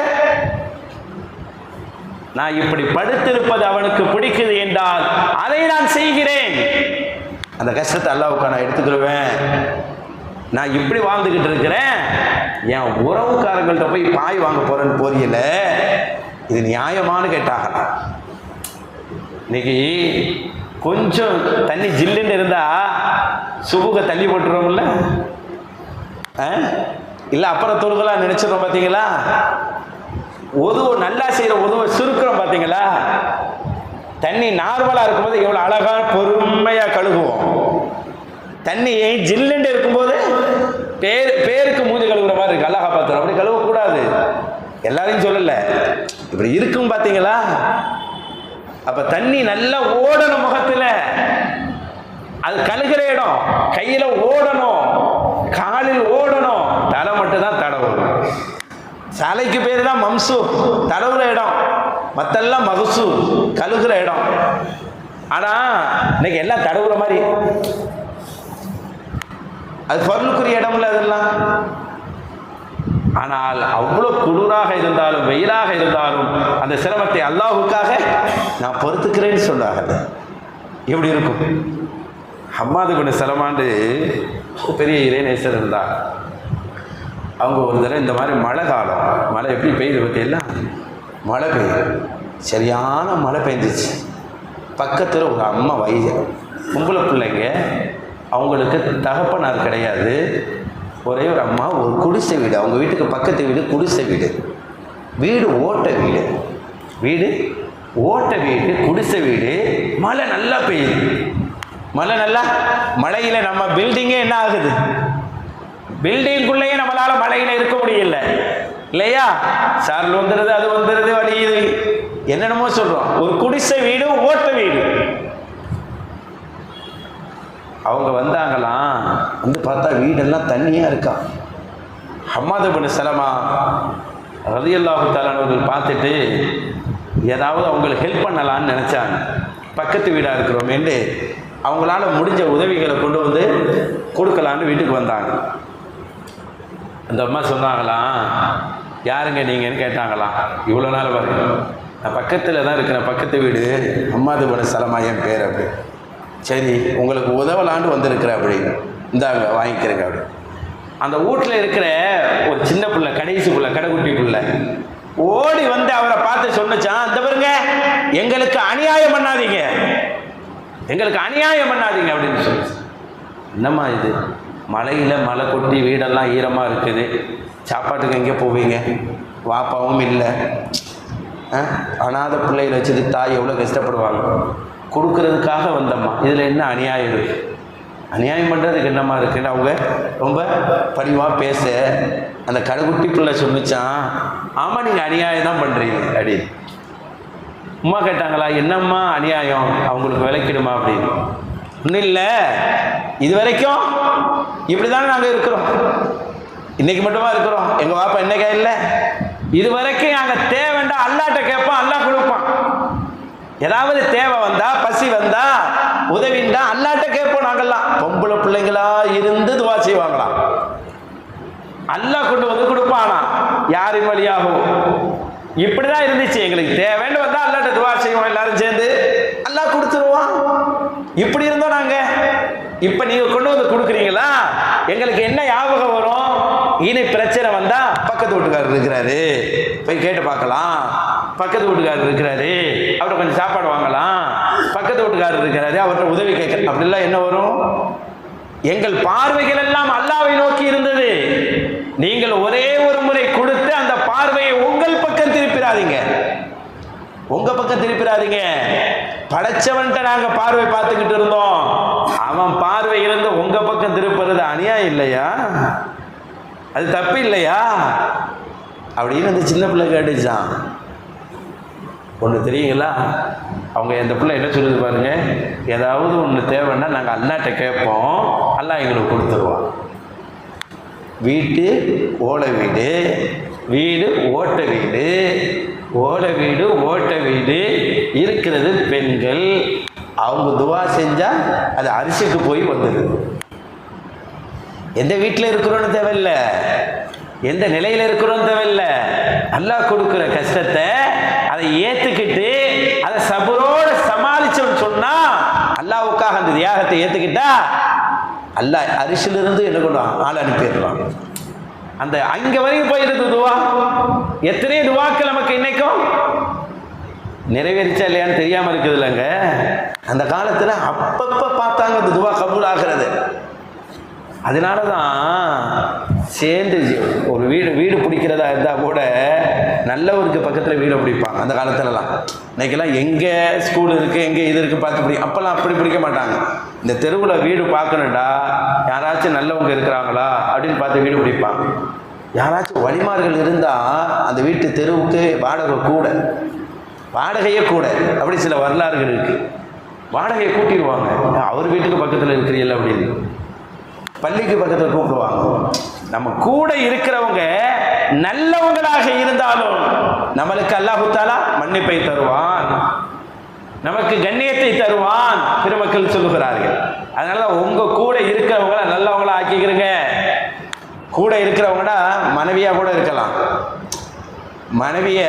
நான் இப்படி படுத்திருப்பது அவனுக்கு பிடிக்குது என்றால் அதை நான் செய்கிறேன். அந்த கஷ்டத்தை அல்லாஹ்வுக்கு நான் எடுத்துக்கிடுவேன். நான் இப்படி வாழ்ந்துக்கிட்டு இருக்கிறேன், என் உறவுக்காரங்கள்ட்ட போய் பாய் வாங்க போறேன்னு போறீல, இது நியாயமானு கேட்டாங்க. இன்னைக்கு கொஞ்சம் தண்ணி ஜில்லுன்னு இருந்தா சுபுக தள்ளி போட்டுருவோம்ல, இல்லை அப்புறம் தொழுகலாம் நினைச்சிடறோம். பார்த்தீங்களா? உதவு நல்லா செய்கிற உதவை சுருக்கிறோம். பார்த்தீங்களா? தண்ணி நார்மலாக இருக்கும்போது எவ்வளோ அழகாக பொறுமையாக கழுகுவோம். தண்ணி ஜில்லுண்டு இருக்கும்போது பேருக்கு மூஞ்சி கழுகுற மாதிரி இருக்கு. அழகா பார்த்துரும். அப்படி கழுவக்கூடாது, எல்லாரையும் சொல்லலை, இப்படி இருக்கும். பார்த்தீங்களா? அப்போ தண்ணி நல்லா ஓடணும் முகத்தில். அது கழுகிற இடம் கையில் ஓடணும், காலில் ஓடணும். தலை மட்டும் தான் தடவணும். சாலைக்கு பேர் தான் மம்சு, தடவுற இடம். மற்றெல்லாம் மகசு, கழுகுற இடம். ஆனால் இன்னைக்கு எல்லாம் தடவுற மாதிரி. அது பொருளுக்குரிய இடம்ல அதெல்லாம். ஆனால் அவ்வளோ குளிராக இருந்தாலும் வெயிலாக இருந்தாலும் அந்த சிரமத்தை அல்லாஹ்வுக்காக நான் பொறுத்துக்கிறேன்னு சொன்னாங்க. எப்படி இருக்கும்? ஹம்மாது பின் சலமான் பெரிய இறைநேசர் இருந்தார். அவங்க ஒரு தடவை இந்த மாதிரி மழை காலம், மழை எப்படி பெய்யுது பார்த்தீங்களா? மழை பெய்யுது, சரியான மழை பெய்ஞ்சிச்சு. பக்கத்தில் ஒரு அம்மா பொம்பளை பிள்ளைங்க, அவங்களுக்கு தகப்பனார் கிடையாது. ஒரே ஒரு அம்மா, ஒரு குடிசை வீடு. அவங்க வீட்டுக்கு பக்கத்து வீடு குடிசை வீடு. வீடு ஓட்ட வீடு, வீடு ஓட்ட வீடு, குடிசை வீடு. மழை நல்லா பெய்யுது. மழை நல்லா, மழையில் நம்ம பில்டிங்கே என்ன ஆகுது? பில்டிங்குள்ளேயே நம்மளால் மழையில் இருக்க முடியல இல்லையா? சாரல் வந்துடுது, அது வந்துடுது, வலியுது, என்னென்னமோ சொல்கிறோம். ஒரு குடிசை வீடு, ஓட்ட வீடு. அவங்க வந்தாங்களாம், வந்து பார்த்தா வீடெல்லாம் தண்ணியாக இருக்கா. ஹம்மாது பின் சலமா ரலியல்லாஹு தஆலா அவர்கள் பார்த்துட்டு ஏதாவது அவங்களுக்கு ஹெல்ப் பண்ணலான்னு நினச்சாங்க. பக்கத்து வீடாக இருக்கிறோமேண்டு அவங்களால முடிஞ்ச உதவிகளை கொண்டு வந்து கொடுக்கலான்னு வீட்டுக்கு வந்தாங்க. அந்த அம்மா சொன்னாங்களாம், யாருங்க நீங்கன்னு கேட்டாங்களாம். இவ்வளோ நாள் பாருங்க, நான் பக்கத்தில் தான் இருக்கிறேன், பக்கத்து வீடு, ஹம்மாது பின் சலமா என் பேர். அப்படி சரி, உங்களுக்கு உதவலான்னு வந்திருக்கிறேன் அப்படின்னு, இந்தாங்க வாங்கிக்கிறேங்க அப்படி. அந்த வீட்டில் இருக்கிற ஒரு சின்ன பிள்ளை, கடைசி பிள்ளை, கடைக்குட்டி பிள்ளை ஓடி வந்து அவரை பார்த்து சொன்னச்சான், இந்த பாருங்க, எங்களுக்கு அநியாயம் பண்ணாதீங்க, எங்களுக்கு அநியாயம் பண்ணாதீங்க அப்படின்னு சொல்லி. என்னம்மா இது, மழையில் மழை கொட்டி வீடெல்லாம் ஈரமாக இருக்குது, சாப்பாட்டுக்கு எங்கே போவீங்க? வாப்பாவும் இல்லை, அனாதை பிள்ளைகளை வச்சுட்டு தாய் எவ்வளோ கஷ்டப்படுவாங்க, கொடுக்கறதுக்காக வந்தம்மா, இதில் என்ன அநியாயம் இருக்குது? அநியாயம் பண்ணுறதுக்கு என்னம்மா இருக்குன்னு அவங்க ரொம்ப பணிவாக பேச, அந்த கடைக்குட்டி பிள்ளை சொன்னிச்சான், ஆமாம் நீங்கள் அநியாயம் தான் பண்ணுறீங்க அப்படின்னு. அம்மா கேட்டாங்களா, என்னம்மா அநியாயம், அவங்களுக்கு விளக்கிடுமா அப்படின்னு. ஒன்றும் இல்லை, இது வரைக்கும் இப்படி தானே நாங்கள் இருக்கிறோம், இன்னைக்கு மட்டுமா இருக்கிறோம், எங்கள் பாப்பா என்னைக்கா இல்லை, இது வரைக்கும் நாங்கள் தேவைண்டா அல்லாட்ட கேட்போம், அல்லா கொடுப்பான். ஏதாவது தேவை வந்தா, பசி வந்தா, உதவிண்டா அல்லாட்ட கேட்போம். நாங்கள்லாம் பொம்பளை பிள்ளைங்களா இருந்து துவா செய்வாங்களாம், அல்லாஹ் கொண்டு வந்து கொடுப்பானா யாரின் வழியாகும். இப்படிதான் இருந்துச்சு. எங்களுக்கு தேவைன்னு வந்தா அல்லாட்ட துவா செய்வோம், எல்லாரும் சேர்ந்து அல்லாஹ் கொடுத்துருவான். இப்படி இருந்தோம் நாங்க. இப்ப நீங்க கொண்டு வந்து கொடுக்குறீங்களா, எங்களுக்கு என்ன ஞாபகம் வரும்? இனி பிரச்சனை வந்தா பக்கத்து வீட்டுக்காரர் இருக்கிறாரு, போய் கேட்டு பார்க்கலாம், பக்கத்து வீட்டுக்காரர் இருக்கிறாரு, அவர்கிட்ட கொஞ்சம் சாப்பாடு வாங்கலாம், பக்கத்து வீட்டுக்காரர் இருக்கிறாரு, அவர்கிட்ட உதவி கேட்க, அப்படிலாம் என்ன வரும்? எங்கள் பார்வைகள் எல்லாம் அல்லாஹ்வை நோக்கி இருந்தது. நீங்கள் ஒரே ஒரு முறை கொடுத்து அந்த பார்வையை உங்கள் பக்கம் திருப்பிடாதீங்க, உங்க பக்கம் திருப்பிடாதீங்க. படைச்சவன்கிட்ட நாங்க பார்வை பார்த்துக்கிட்டு இருந்தோம், அவன் பார்வை இருந்து உங்க பக்கம் திருப்புறது அநியாயம் இல்லையா? அது தப்பு இல்லையா? அப்படின்னு அந்த சின்ன பிள்ளை கேட்டுச்சான். ஒன்று தெரியுங்களா, அவங்க இந்த பிள்ளை என்ன சொல்லுது பாருங்க, ஏதாவது ஒன்று தேவைன்னா நாங்கள் அல்லாட்ட கேட்போம், அல்லாஹ் எங்களுக்கு கொடுத்துருவான். வீட்டு ஓலை வீடு, வீடு ஓட்ட வீடு, ஓலை வீடு ஓட்ட வீடு இருக்கிறது பெண்கள். அவங்க துவா செஞ்சால் அது அரிசிக்கு போய் வந்துடுது. எந்த வீட்டில் இருக்கிறோன்னு தேவையில்லை, எந்த நிலையில் இருக்கிறோன்னு தேவையில்லை. அல்லாஹ் கொடுக்குற கஷ்டத்தை அதை ஏற்றுக்கிட்டு அதை சபரோடு சமாளிச்சோன்னு சொன்னால், அல்லாஹ்வுக்காக அந்த தியாகத்தை ஏற்றுக்கிட்டா அல்லாஹ் அரிசிலிருந்து என்ன பண்ணுவான், ஆள் அனுப்பிடுவான். அந்த அங்கே வரைக்கும் போயிருக்கு துவா. எத்தனை துவாக்கள் நமக்கு இன்னைக்கும் நிறைவேறிச்சா இல்லையான்னு தெரியாமல் இருக்குது இல்லைங்க. அந்த காலத்தில் அப்பப்போ பார்த்தாங்க அந்த துவா கபூல் ஆகிறது. அதனால தான் சேர்ந்து ஒரு வீடு பிடிக்கிறதா இருந்தால் கூட நல்லவருக்கு பக்கத்தில் வீடை பிடிப்பாங்க அந்த காலத்துலலாம். இன்றைக்கெல்லாம் எங்கே ஸ்கூல் இருக்குது எங்கே இது இருக்குது பார்த்து பிடிக்கும். அப்போல்லாம் அப்படி பிடிக்க மாட்டாங்க. இந்த தெருவில் வீடு பார்க்கணுண்டா யாராச்சும் நல்லவங்க இருக்கிறாங்களா அப்படின்னு பார்த்து வீடு பிடிப்பாங்க. யாராச்சும் வழிமார்கள் இருந்தால் அந்த வீட்டு தெருவுக்கு வாடகை கூட, வாடகையே கூட. அப்படி சில வரலாறுகள் இருக்குது. வாடகையை கூட்டிடுவாங்க, அவர் வீட்டுக்கு பக்கத்தில் இருக்கிறீல்ல அப்படின்னு. பள்ளிக்கு பக்கத்தில் கூப்பிடுவாங்க. நம்ம கூட இருக்கிறவங்க நல்லவங்களாக இருந்தாலும் நம்மளுக்கு அல்லாஹ் தஆலா மன்னிப்பை தருவான், நமக்கு கண்ணியத்தை தருவான் பெருமக்கள் சொல்லுகிறார்கள். அதனால உங்க கூட இருக்கிறவங்கள நல்லவங்களா ஆக்கிக்கிறங்க. கூட இருக்கிறவங்கடா மனைவியா கூட இருக்கலாம். மனைவிய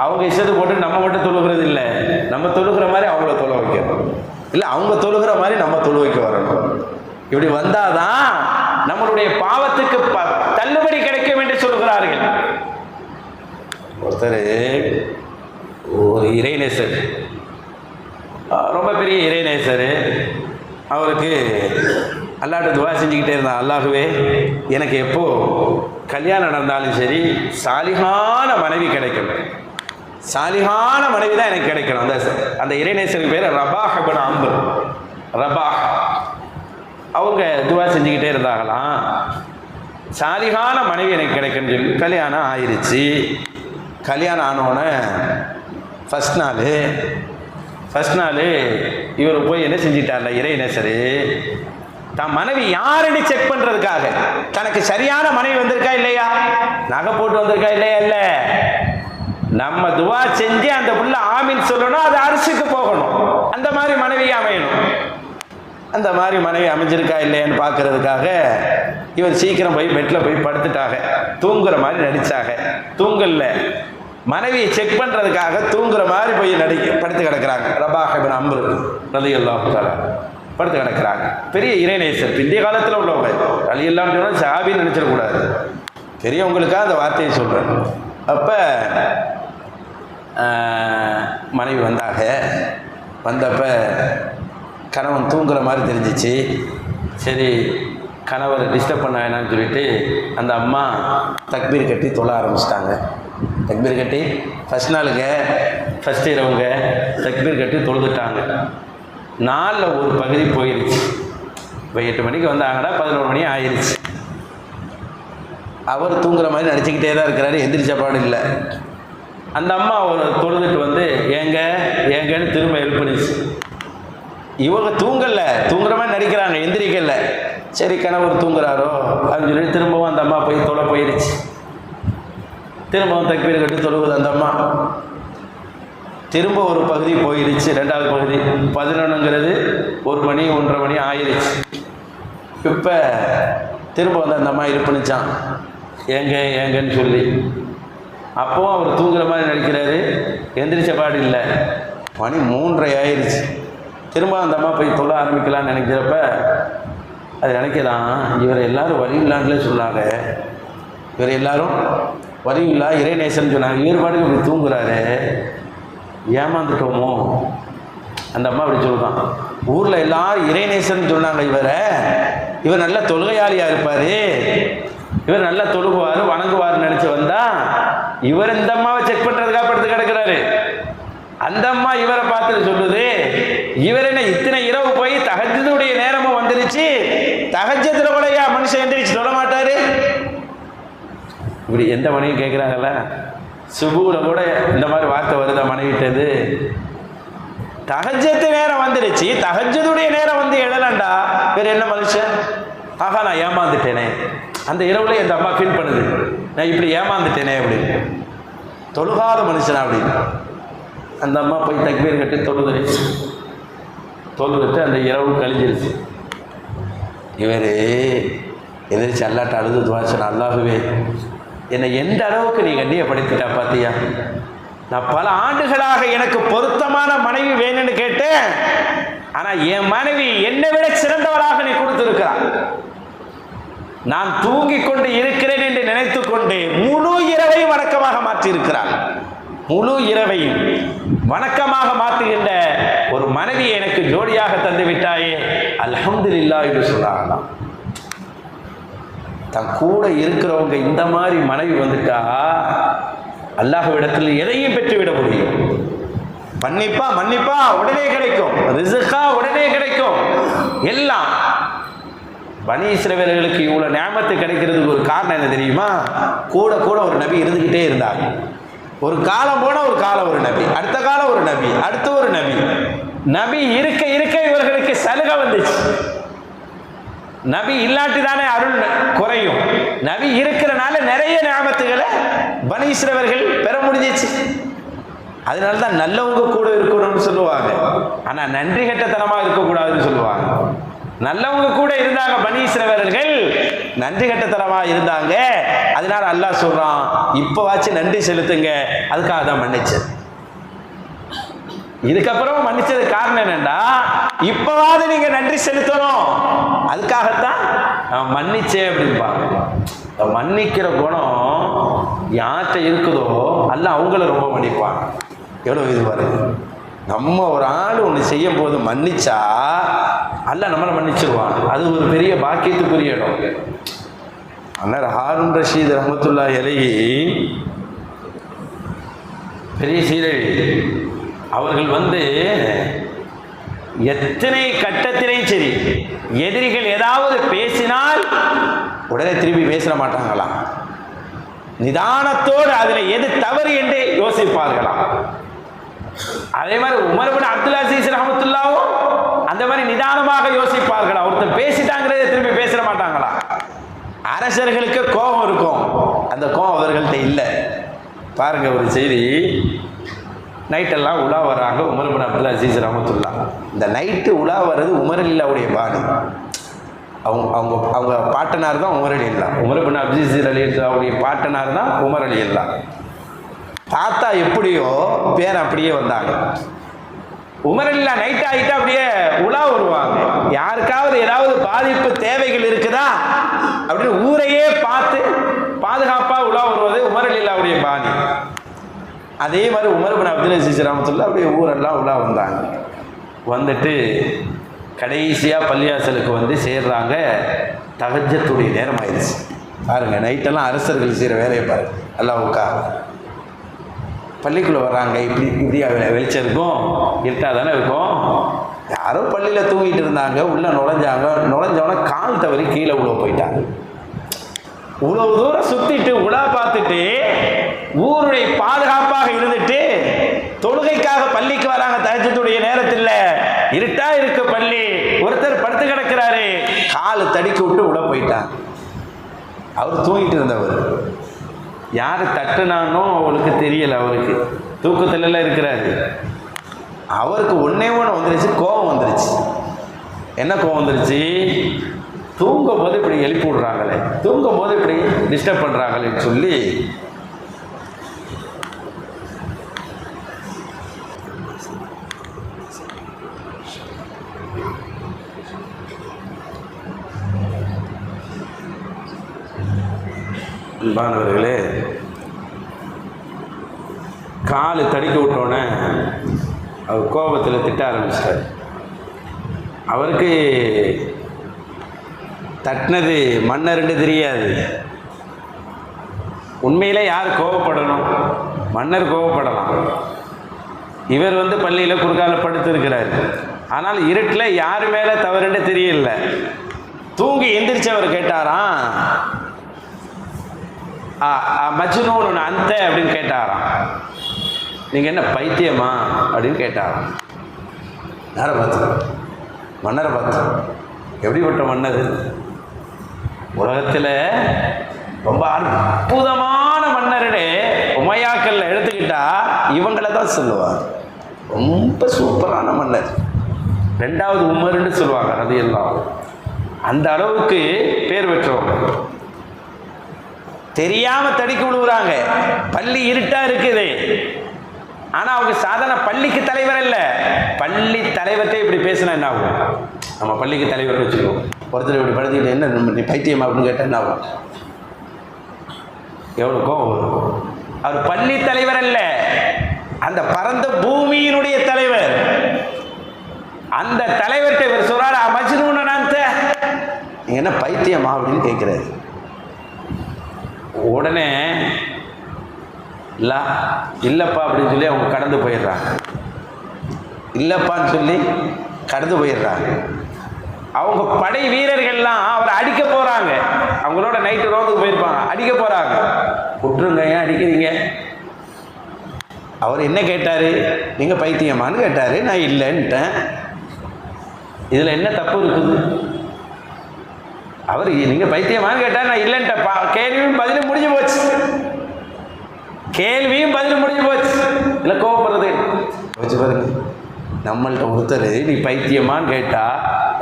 அவங்க இஷ்டத்தை போட்டு நம்ம மட்டும் தொழுகிறது இல்லை, நம்ம தொழுகிற மாதிரி அவங்கள தொழ வைக்கணும், இல்லை அவங்க தொழுகிற மாதிரி நம்ம தொழு வைக்க வரணும். இப்படி வந்தாதான் நம்மளுடைய பாவத்துக்கு தள்ளுபடி கிடைக்கும் என்று சொல்கிறார்கள். ஒருத்தர் ஒரு இறைநேசர், ரொம்ப பெரிய இறைநேசர். அவருக்கு அல்லாஹ்ட்ட துவா செஞ்சுக்கிட்டே இருந்தான், அல்லாஹ்வே எனக்கு எப்போ கல்யாணம் நடந்தாலும் சரி சாலிகான மனைவி கிடைக்கணும், சாலிகான மனைவி தான் எனக்கு கிடைக்கணும். அந்த இறைநேசருக்கு பேர் ரபாஹ் இப்னு அம்ர். ரபாஹ் அவங்க துவா செஞ்சுக்கிட்டே இருந்தாங்களாம், சாலிகான மனைவி எனக்கு கிடைக்குன்னு சொல்லி. கல்யாணம் ஆயிடுச்சு. கல்யாணம் ஆனோடனே ஃபஸ்ட் நாள் இவர் போய் என்ன செஞ்சிட்டார்ல இறைநேசர், தான் மனைவி யாருன்னு செக் பண்ணுறதுக்காக, தனக்கு சரியான மனைவி வந்திருக்கா இல்லையா, நகை போட்டு வந்திருக்கா இல்லையா, இல்லை நம்ம துவா செஞ்சு அந்த புள்ள ஆமீன் சொல்லணும், அது அரிசிக்கு போகணும், அந்த மாதிரி மனைவி அமையணும். அந்த மாதிரி மனைவி அமைஞ்சிருக்கா இல்லையான்னு பார்க்கறதுக்காக இவர் சீக்கிரம் போய் பெட்டில் போய் படுத்துட்டாங்க. தூங்குற மாதிரி நடிச்சாங்க. தூங்கல்ல, மனைவியை செக் பண்ணுறதுக்காக தூங்குற மாதிரி போய் படுத்து கிடக்கிறாங்க. ரபாஹ் இப்னு அம்ர் ரலியல்லாஹு தஆலா படுத்து கிடக்கிறாங்க. பெரிய இறைநேசர், பிந்தைய காலத்தில் உள்ளவங்க. ரலியல்லாஹு சொன்னால் சஹாபின்னு நினச்சிடக்கூடாது, பெரியவங்களுக்காக அந்த வார்த்தையை சொல்கிறேன். அப்போ மனைவி வந்தப்போ கணவன் தூங்குற மாதிரி தெரிஞ்சிச்சு. சரி கணவர் டிஸ்டர்ப் பண்ண வேணான்னு சொல்லிட்டு அந்த அம்மா தக்பீர் கட்டி தொழ ஆரம்பிச்சிட்டாங்க. தக்பீர் கட்டி ஃபஸ்ட் இரவுங்க தக்பீர் கட்டி தொழுதுட்டாங்க. நாளில் ஒரு பகுதி போயிடுச்சு. இப்போ 8 மணிக்கு வந்தாங்கன்னா 11 மணி ஆயிடுச்சு. அவர் தூங்குற மாதிரி நடிச்சுக்கிட்டே தான் இருக்கிறாரு, எந்திரிச்ச பாடு இல்லை. அந்த அம்மா ஒரு தொழுதுட்டு வந்து ஏங்கன்னு திரும்ப எழுப்பிடுச்சு. இவங்க தூங்குற மாதிரி நடிக்கிறாங்க, எந்திரிக்கல. சரி கணவர் தூங்குறாரோ அப்படின்னு சொல்லி திரும்பவும் அந்த அம்மா போய் தொலை போயிடுச்சு. திரும்பவும் தக்பீர் கட்டி தொழுகுது அந்த அம்மா. திரும்ப ஒரு பகுதி போயிடுச்சு. 2வது பகுதி 11ங்கிறது 1 மணி 1:30 மணி ஆயிடுச்சு. இப்போ திரும்ப வந்து அந்த அம்மா எழுப்பினுச்சான், ஏங்கன்னு சொல்லி. அப்போவும் அவர் தூங்குற மாதிரி நடிக்கிறாரு, எந்திரிச்ச பாடு இல்லை. மணி 3:30 ஆயிடுச்சு. திரும்ப அந்த அம்மா போய் தொல்ல ஆரம்பிக்கலான்னு நினைக்கிறப்ப அது நினைக்கிறான், இவர் எல்லாரும் வலியில்லான்லே சொன்னாங்க, இவர் எல்லாரும் வலியில்லா இறைநேசன் சொன்னாங்க, இவர் பாட்டுக்கு இப்படி தூங்குறாரு, ஏமாந்துட்டோமோ அந்த அம்மா அப்படி சொல்லுதான். ஊரில் எல்லாரும் இறைநேசன் சொன்னாங்க. இவர் நல்ல தொழுகையாளியாக இருப்பார், இவர் நல்லா தொழுகுவார் வணங்குவார்னு நினச்சி வந்தா இவர் இந்த அம்மாவை செக் பண்ணுறதுக்காக படுத்து கிடக்கிறாரு. அந்த அம்மா இவரை பார்த்துட்டு சொல்லுது, இவர் என்ன இத்தனை இரவு போய் தஹஜ்ஜுடைய நேரமும் வந்துருச்சு, தஹஜ்ஜுல கூட மனுஷன் எந்திரிச்சு சொல்ல மாட்டாரு. இப்படி எந்த மனைவி கேட்குறாங்கல்ல, சுபூல கூட இந்த மாதிரி வார்த்தை வருதா மனைவிட்டது? தஹஜ்ஜுடைய நேரம் வந்துருச்சு, தஹஜ்ஜுடைய நேரம் வந்து எழலண்டா வேற என்ன மனுஷன்? ஆகா நான் ஏமாந்துட்டேனே, அந்த இரவுல இந்த அம்மா ஃபீல் பண்ணுது, நான் இப்படி ஏமாந்துட்டேனே அப்படின்னு. தொழுகாத மனுஷனா அப்படின்னு அந்த அம்மா போய் தக்பீர் கட்டி தொழுதுட்டு அந்த இரவு கழிஞ்சிருச்சு. இவர் எதிர்த்து அல்லாட்ட அழுது துவாசன, அல்லாஹுவே என்னை எந்த அளவுக்கு நீ கண்ணியப்படுத்திட்டா பார்த்தியா, நான் பல ஆண்டுகளாக எனக்கு பொருத்தமான மனைவி வேணும்னு கேட்டேன், ஆனா என் மனைவி என்னை விட சிறந்தவராக நீ கொடுத்திருக்கிறார். நான் தூங்கிக் கொண்டு இருக்கிறேன் என்று நினைத்துக் கொண்டு முழு இரவையும் வணக்கமாக மாற்றி இருக்கிறார். முழு இரவையும் வணக்கமாக மாற்றுகின்ற ஒரு மனைவியை எனக்கு ஜோடியாக தந்து விட்டாயே, அல்ஹம்துலில்லாஹ் என்று சொன்னாங்களாம். தன் கூட இருக்கிறவங்க இந்த மாதிரி மனைவி வந்துட்டா அல்லாஹ்விடத்தில் எதையும் பெற்றுவிட முடியும். மன்னிப்பா உடனே கிடைக்கும், ரிஸ்கா உடனே கிடைக்கும். எல்லாம் பனி இஸ்ரவேலர்களுக்கு இவ்வளவு நியாமத்து கிடைக்கிறதுக்கு ஒரு காரணம் என்ன தெரியுமா? கூட ஒரு நபி இருந்துகிட்டே இருந்தாங்க. ஒரு காலம் போன ஒரு காலம் ஒரு நபி, அடுத்த காலம் ஒரு நபி, அடுத்த ஒரு நபி இருக்க இவர்களுக்கு சலுகை வந்துச்சு. நபி இல்லாட்டி தானே அருள் குறையும். நபி இருக்கிறனால நிறைய நியாமத்துகளை பனி இஸ்ரவேலர்கள் பெற முடிஞ்சிச்சு. அதனாலதான் நல்லவங்க கூட இருக்கணும்னு சொல்லுவாங்க, ஆனா நன்றி கெட்டத்தனமா இருக்கக்கூடாதுன்னு சொல்லுவாங்க. நல்லவங்க கூட இருந்தாங்க பனி இஸ்ரவேலர்கள், நன்றி கெட்டத்தனமா இருந்தாங்க. அதனால அல்லாஹ் சொல்றான், இப்பவாச்சும் நன்றி செலுத்துங்க, அதுக்காக தான் மன்னிச்சது. இதுக்கப்புறம் மன்னிச்சது காரணம் என்னன்னா, இப்பவாது நீங்க நன்றி செலுத்தணும், அதுக்காகத்தான் நான் மன்னிச்சேன் அப்படின்பாங்க. மன்னிக்கிற குணம் யார்கிட்ட இருக்குதோ அல்லாஹ் அவங்கள ரொம்ப மன்னிப்பாங்க. எவ்வளவு இது பாருங்க, நம்ம ஒரு ஆள் ஒன்று செய்யும் போது மன்னிச்சா அல்லாஹ் நம்மளை மன்னிச்சிருவாங்க. அது ஒரு பெரிய பாக்கியத்துக்குரிய இடம். அண்ணர் ஹாரூன் ரஷீத் ரஹ்மத்துல்லாஹி அலைஹி பெரிய சீரழி அவர்கள் எத்தனை கட்டத்திலையும் சரி, எதிரிகள் ஏதாவது பேசினால் உடனே திரும்பி பேச மாட்டாங்களாம். நிதானத்தோடு அதில் எது தவறு என்று யோசிப்பார்களாம். அதே மாதிரி உமர் இப்னு அப்துல் அசீஸ் ரஹ்மத்துல்லாஹும் அந்த மாதிரி நிதானமாக யோசிப்பார்களா. ஒருத்தர் பேசிட்டாங்கிறத திரும்பி பேச மாட்டாங்களா. அரசர்களுக்கு கோபம் இருக்கும், அந்த கோபம் அவர்கள்ட்ட இல்லை. பாருங்க ஒரு செய்தி, நைட்டெல்லாம் உலா வர்றாங்க உமர் இப்னு அப்துல் அசீஸ் ரஹ்மத்துல்லா. இந்த நைட்டு உலா வர்றது உமர் அலில்லாவுடைய பாணி. அவங்க பாட்டனார் தான் Umar அலில்லா. Umar ibn Abdul Azeez அலில்லாவுடைய பாட்டனார் தான் உமர் அலில்லா. தாத்தா எப்படியோ பேர் அப்படியே வந்தாங்க. உமர் அலில்லா நைட் ஆகிட்டு அப்படியே உலா வருவாங்க. யாருக்காவது ஏதாவது பாதிப்பு தேவைகள் இருக்குதா அப்படின்னு ஊரையே பார்த்து பாதுகாப்பாக உலா வருவது உமர் அலில்லாவுடைய பாணி. அதே மாதிரி உமர் இப்னு அப்துல் அசீஸ் ரஹ்மத்துல்லாஹ் அப்படியே ஊரெல்லாம் உலா வந்தாங்க. வந்துட்டு கடைசியாக பள்ளியாசலுக்கு சேர்றாங்க. தஹஜ்ஜுடைய நேரம் ஆயிடுச்சு. பாருங்க, நைட்டெல்லாம் அரசர்கள் செய்கிற வேலையை பாருங்க. அல்லாஹ்வுக்கா பள்ளிக்குள்ளே வர்றாங்க. இப்படி வெளிச்சம் இருக்கும், இருட்டாக தானே இருக்கும். யாரோ பள்ளியில் தூங்கிட்டு இருந்தாங்க, உள்ளே நுழைஞ்சவன கால் தவறி கீழே உள்ள போயிட்டாங்க. இவ்வளவு தூரம் சுற்றிட்டு உலா பார்த்துட்டு ஊருடைய பாதுகாப்பாக இருந்துட்டு தொழுகைக்காக பள்ளிக்கு வராங்க. தஹஜ்ஜுடைய நேரத்தில் இருட்டா இருக்கு பள்ளி, ஒருத்தர் படுத்து கிடக்கிறாரு, கால் தடிக்க விட்டு உள்ள போயிட்டாங்க. அவர் தூங்கிட்டு இருந்தவர், யார் தட்டுனானோ அவளுக்கு தெரியல. அவருக்கு தூக்கத்திலெல்லாம் இருக்கிறாரு. அவருக்கு ஒன்னே வந்துருச்சு, கோபம் வந்துருச்சு. என்ன கோபம் வந்துருச்சு? தூங்கும் போது இப்படி எழுப்பி விடுறாங்களே, தூங்கும் போது இப்படி டிஸ்டர்ப் பண்ணுறாங்களேன்னு சொல்லி காலு தடிக்க விட்டோன்னே அவர் கோபத்தில் திட்ட ஆரம்பிச்சிட்டார். அவருக்கு தட்டினது மன்னர்ன்னு தெரியாது. உண்மையிலே யார் கோபப்படணும்? மன்னர் கோபப்படலாம். இவர் பள்ளியில் குறுக்கால படுத்திருக்கிறார். ஆனால் இருட்டில் யார் மேலே தவறுன்னு தெரியல. தூங்கி எந்திரிச்சவர் கேட்டாராம், மஜ்னூன் அந்த அப்படின்னு கேட்டாராம். நீங்கள் என்ன பைத்தியமா அப்படின்னு கேட்டாராம். யாரை பார்த்து? மன்னரை பார்த்து. எப்படிப்பட்ட மன்னர்? உலகத்தில் ரொம்ப அற்புதமான மன்னரே உமையாக்கல்ல எடுத்துக்கிட்டா இவங்களை தான் சொல்லுவார். ரொம்ப சூப்பரான மன்னர். ரெண்டாவது உமர்ன்னு சொல்லுவாங்க. அது எல்லாம் அந்த அளவுக்கு பேர் பெற்றவங்க. தெரியாம தடிக்க விழுவுறாங்க. பள்ளி இருட்டா இருக்குது. ஆனா அவங்க சாதாரண பள்ளிக்கு தலைவர் அல்ல. பள்ளி தலைவர்கிட்ட இப்படி பேசினா என்ன ஆகும்? நம்ம பள்ளிக்கு தலைவர் வச்சுக்கோம். ஒருத்தர் இப்படி படுத்திக்கிட்டு என்ன நீ பைத்தியமா அப்படின்னு கேட்டால் என்ன ஆகும்? எவ்வளோ கோபம் வரும்? அவர் பள்ளி தலைவர் அல்ல, அந்த பரந்த பூமியினுடைய தலைவர். அந்த தலைவர்கிட்ட இவர் சொல்றாரு, மஜ்னூன் அந்த நீங்க என்ன பைத்தியமா அப்படின்னு கேட்கிறாரு. உடனே இல்லப்பா அப்படின்னு சொல்லி அவங்க கடந்து போயிடுறாங்க. இல்லப்பான்னு சொல்லி கடந்து போயிடுறாங்க. அவங்க படை வீரர்கள்லாம் அவரை அடிக்க போறாங்க. அவங்களோட நைட்டு ரோந்துக்கு போயிருப்பாங்க. அடிக்க போறாங்க. விட்டுருங்க, ஏன் அடிக்கிறீங்க? அவர் என்ன கேட்டாரு? நீங்க பைத்தியமான்னு கேட்டாரு. நான் இல்லைன்ட்டேன். இதுல என்ன தப்பு இருக்குது? அவர் நீங்க பைத்தியமான்னு கேட்டாரு, நான் இல்லைன்ட்டேன். கேள்வியும் பதிலும் முடிஞ்சு போச்சு. கேள்வியும் பதிலும் முடிஞ்சு போச்சு. இல்லை கோவப்படுறது வச்சு பாருங்க. நம்மள்கிட்ட ஒருத்தர் நீ பைத்தியமான்னு கேட்டா,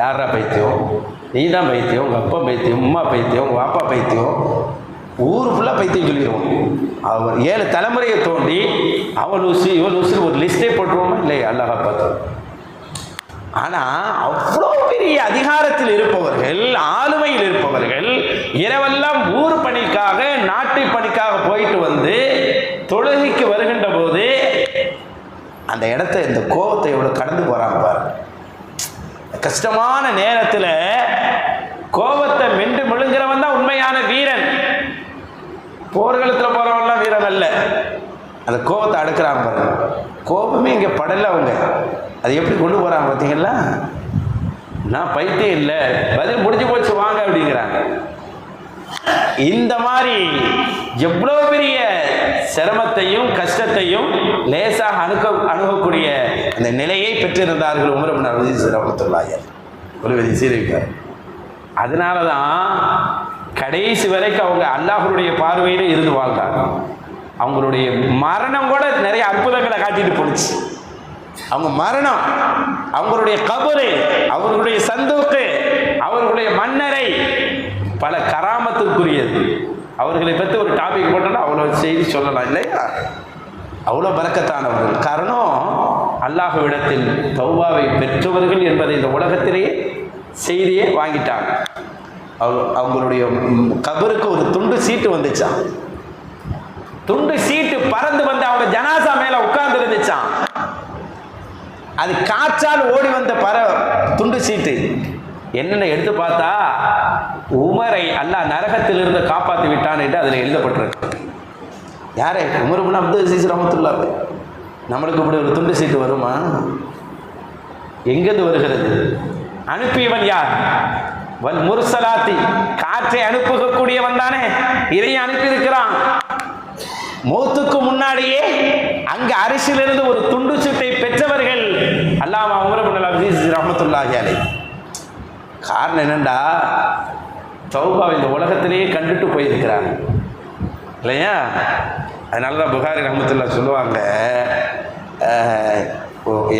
யாரா பைத்தியம்? நீ தான் பைத்தியம், உங்கள் அப்பா பைத்தியம், அம்மா பைத்தியம், உங்கள் அப்பா பைத்தியம், ஊர் ஃபுல்லாக பைத்தியம் சொல்லிடுவோம். அவர் 7 தலைமுறையை தோண்டி அவன் லூசு இவன் லூசு ஒரு லிஸ்டே போட்டுருவோமா இல்லையா? அல்லாஹ் பார்த்தோம். ஆனால் அவ்வளோ பெரிய அதிகாரத்தில் இருப்பவர்கள், ஆளுமையில் இருப்பவர்கள் இரவெல்லாம் ஊர் பணிக்காக நாட்டு பணிக்காக போயிட்டு வந்து தொழுகைக்கு வருகின்ற போது அந்த இடத்த இந்த கோபத்தை எவ்வளோ கடந்து போகிறாங்க பாருங்க. கஷ்டமான நேரத்தில் கோபத்தை மென்று முழுங்கிறவன் தான் உண்மையான வீரன். போர்க்களத்தில் போகிறவன்லாம் வீரன் அல்ல. அந்த கோபத்தை அடுக்கிறாங்க பாருங்க. கோபமே இங்கே படலை. அவங்க அதை எப்படி கொண்டு போகிறாங்க பார்த்தீங்களா? நான் பைத்தியம் இல்லை, பதில் முடிஞ்சு போச்சு வாங்க அப்படிங்கிறாங்க. இந்த மாதிரி எவ்வளோ பெரிய சிரமத்தையும் கஷ்டத்தையும் லேசாக அணுகக்கூடிய அந்த நிலையை பெற்றிருந்தார்கள் உமர் இப்னு அப்துல் அஸீஸ் ரஹ்மத்துல்லாஹி அலைஹி. ஒரு சீரிக்கார். அதனால தான் கடைசி வரைக்கும் அவங்க அல்லாஹ்வுடைய பார்வையில் இருந்து வாழ்ந்தாங்க. அவங்களுடைய மரணம் கூட நிறைய அற்புதங்களை காட்டிட்டு போச்சு. அவங்க மரணம், அவங்களுடைய கபரு, அவர்களுடைய சந்தூக்கு, அவர்களுடைய மன்னரை பல கராமத்துக்குரியது. அவர்களை பற்றி ஒரு டாபிக் போட்டோம்னா அவ்வளோ செய்தி சொல்லலாம் இல்லையா? அவ்வளோ பரக்கத்தானவர்கள். காரணம் அல்லாஹ்விடத்தில் தௌபாவை பெற்றவர்கள் என்பதை இந்த உலகத்திலேயே செய்தியே வாங்கிட்டாங்க. அவங்களுடைய கபருக்கு ஒரு துண்டு சீட்டு வந்துச்சான். துண்டு சீட்டு பறந்து வந்து அவங்க ஜனாசா மேல உட்கார்ந்து இருந்துச்சான். அது காற்றால் ஓடி வந்த துண்டு சீட்டு. என்னென்ன எடுத்து பார்த்தா உமரை அல்லாஹ் நரகத்திலிருந்து காப்பாற்றி விட்டான் என்று அதில் எழுதப்பட்டிருக்கு. யாரே? Umar ibn Abdul Aziz ரஹ்மத்துல்லாஹ். நம்மளுக்கு இப்படி ஒரு துண்டு சீட்டு வருமா? எங்கிருந்து வருகிறது? அனுப்பியவன் யார்? வல் முர்சலாத்தி, காற்றை அனுப்பக்கூடியவன் தானே. இதையும் அனுப்பியிருக்கிறான். மௌத்துக்கு முன்னாடியே அங்கு அரிசியிலிருந்து ஒரு துண்டு சீட்டை பெற்றவர்கள் Allama Umar ibn Abdul Aziz ரஹ்மத்துல்லாஹி அலைஹி. காரணம் என்னண்டா, தௌபா இந்த உலகத்திலேயே கண்டுட்டு போயிருக்கிறாங்க இல்லையா? அதனால தான் புகாரி ரஹ்மத்துல்லாஹி சொல்லுவாங்க,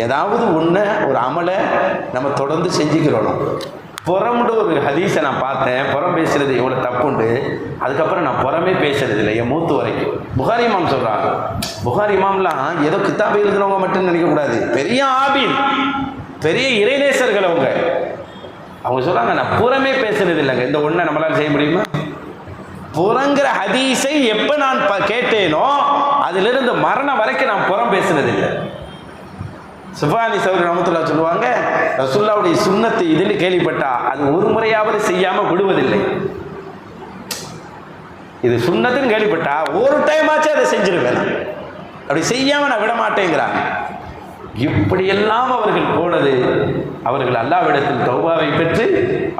ஏதாவது ஒன்று ஒரு அமலை நம்ம தொடர்ந்து செஞ்சுக்கிறோம். புறம்னு ஒரு ஹதீஸை நான் பார்த்தேன். புறம் பேசுறது எவ்வளோ தப்புண்டு. அதுக்கப்புறம் நான் புறமே பேசுறது இல்லை என் மூத்து வரைக்கும். புகாரி இமாம் சொல்கிறாங்க. புகாரி இமாம்லாம் ஏதோ கித்தாபை எழுதுனவங்க மட்டும் நினைக்கக்கூடாது. பெரிய ஆபீன், பெரிய இறைநேசர்கள் அவங்க. அவங்க சொல்கிறாங்க, நான் புறமே பேசுறது இல்லைங்க. இந்த ஒன்றை நம்மளால் செய்ய முடியுமா? புறங்கிற ஹதீஸை எப்போ நான் கேட்டேனோ அதிலிருந்து மரணம் வரைக்கும் நான் புறம் பேசுறது இல்லை. சுஃபானி சௌரி ரஹ்மத்துல்லாஹி சொல்லுவாங்க, ரசூலுல்லாஹ்வுடைய சுன்னத்து இதுன்னு கேள்விப்பட்டா அது ஒரு முறையாவது செய்யாமல் விடுவதில்லை. இது சுன்னத்துன்னு கேள்விப்பட்டா ஒரு டைம் ஆச்சு அதை செஞ்சிருவேன், அப்படி செய்யாமல் நான் விட மாட்டேங்கிறாங்க. இப்படியெல்லாம் அவர்கள் போனது அவர்கள் அல்லாஹ்விடத்தில் தௌபாவை பெற்று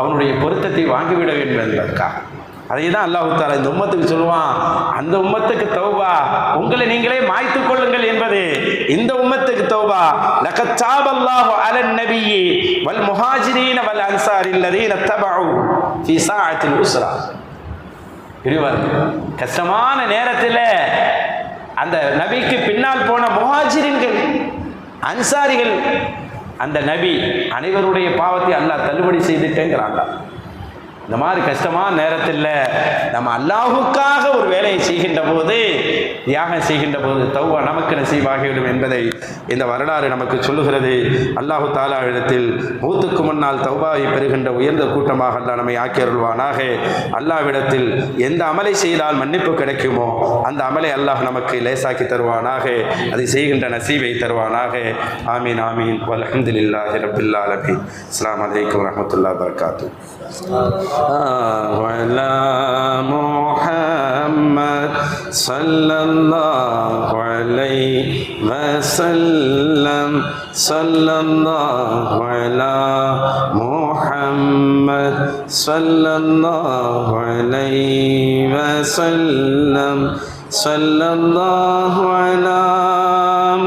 அவனுடைய பொருத்தத்தை வாங்கிவிட வேண்டும் என்பதற்காக. அதை தான் அல்லாஹ் தஆலா இந்த உம்மத்துக்கு சொல்லுவான், அந்த உம்மத்துக்கு தௌபா உங்களை நீங்களே மாய்த்துக் கொள்ளுங்கள் என்பது இந்த உம்மத்துக்கு தௌபா. லகத் தாபல்லாஹு அலன் நபியி வல் முஹாஜிரீன வல் அன்சாரி அல்லதீன தபஉ ஃபீ ஸாஅத்தில் உஸ்ரா. இருவர் கஷ்டமான நேரத்தில் அந்த நபிக்கு பின்னால் போன முஹாஜிரின்கள் அன்சாரிகள், அந்த நபி அனைவருடைய பாவத்தை அல்லாஹ் தள்ளுபடி செய்துட்டேங்கிறாங்க. இந்த மாதிரி கஷ்டமான நேரத்தில் நம்ம அல்லாஹுக்காக ஒரு வேலையை செய்கின்ற போது, தியாகம் செய்கின்ற போது தௌபா நமக்கு நசீபாகிவிடும் என்பதை இந்த வரலாறு நமக்கு சொல்லுகிறது. அல்லாஹு தஆலா இடத்தில் மௌத்துக்கு முன்னால் தௌபாவை பெறுகின்ற உயர்ந்த கூட்டமாக அல்லாஹ் நம்மை ஆக்கியருள்வானாக. அல்லாஹ்விடத்தில் எந்த அமலை செய்தால் மன்னிப்பு கிடைக்குமோ அந்த அமலை அல்லாஹ் நமக்கு லேசாக்கி தருவானாக, அதை செய்கின்ற நசீபை தருவானாக. ஆமீன் ஆமீன். வல்ஹம்துலில்லாஹி ரப்பில் ஆலமீன். அஸ்ஸலாமு அலைக்கும் வரஹ்மத்துல்லாஹி வபரகாத்துஹு. على محمد صلى الله عليه وسلم صلى الله على محمد صلى الله عليه وسلم صلى الله على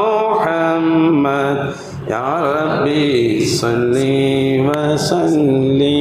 محمد يا ربي صل وسلم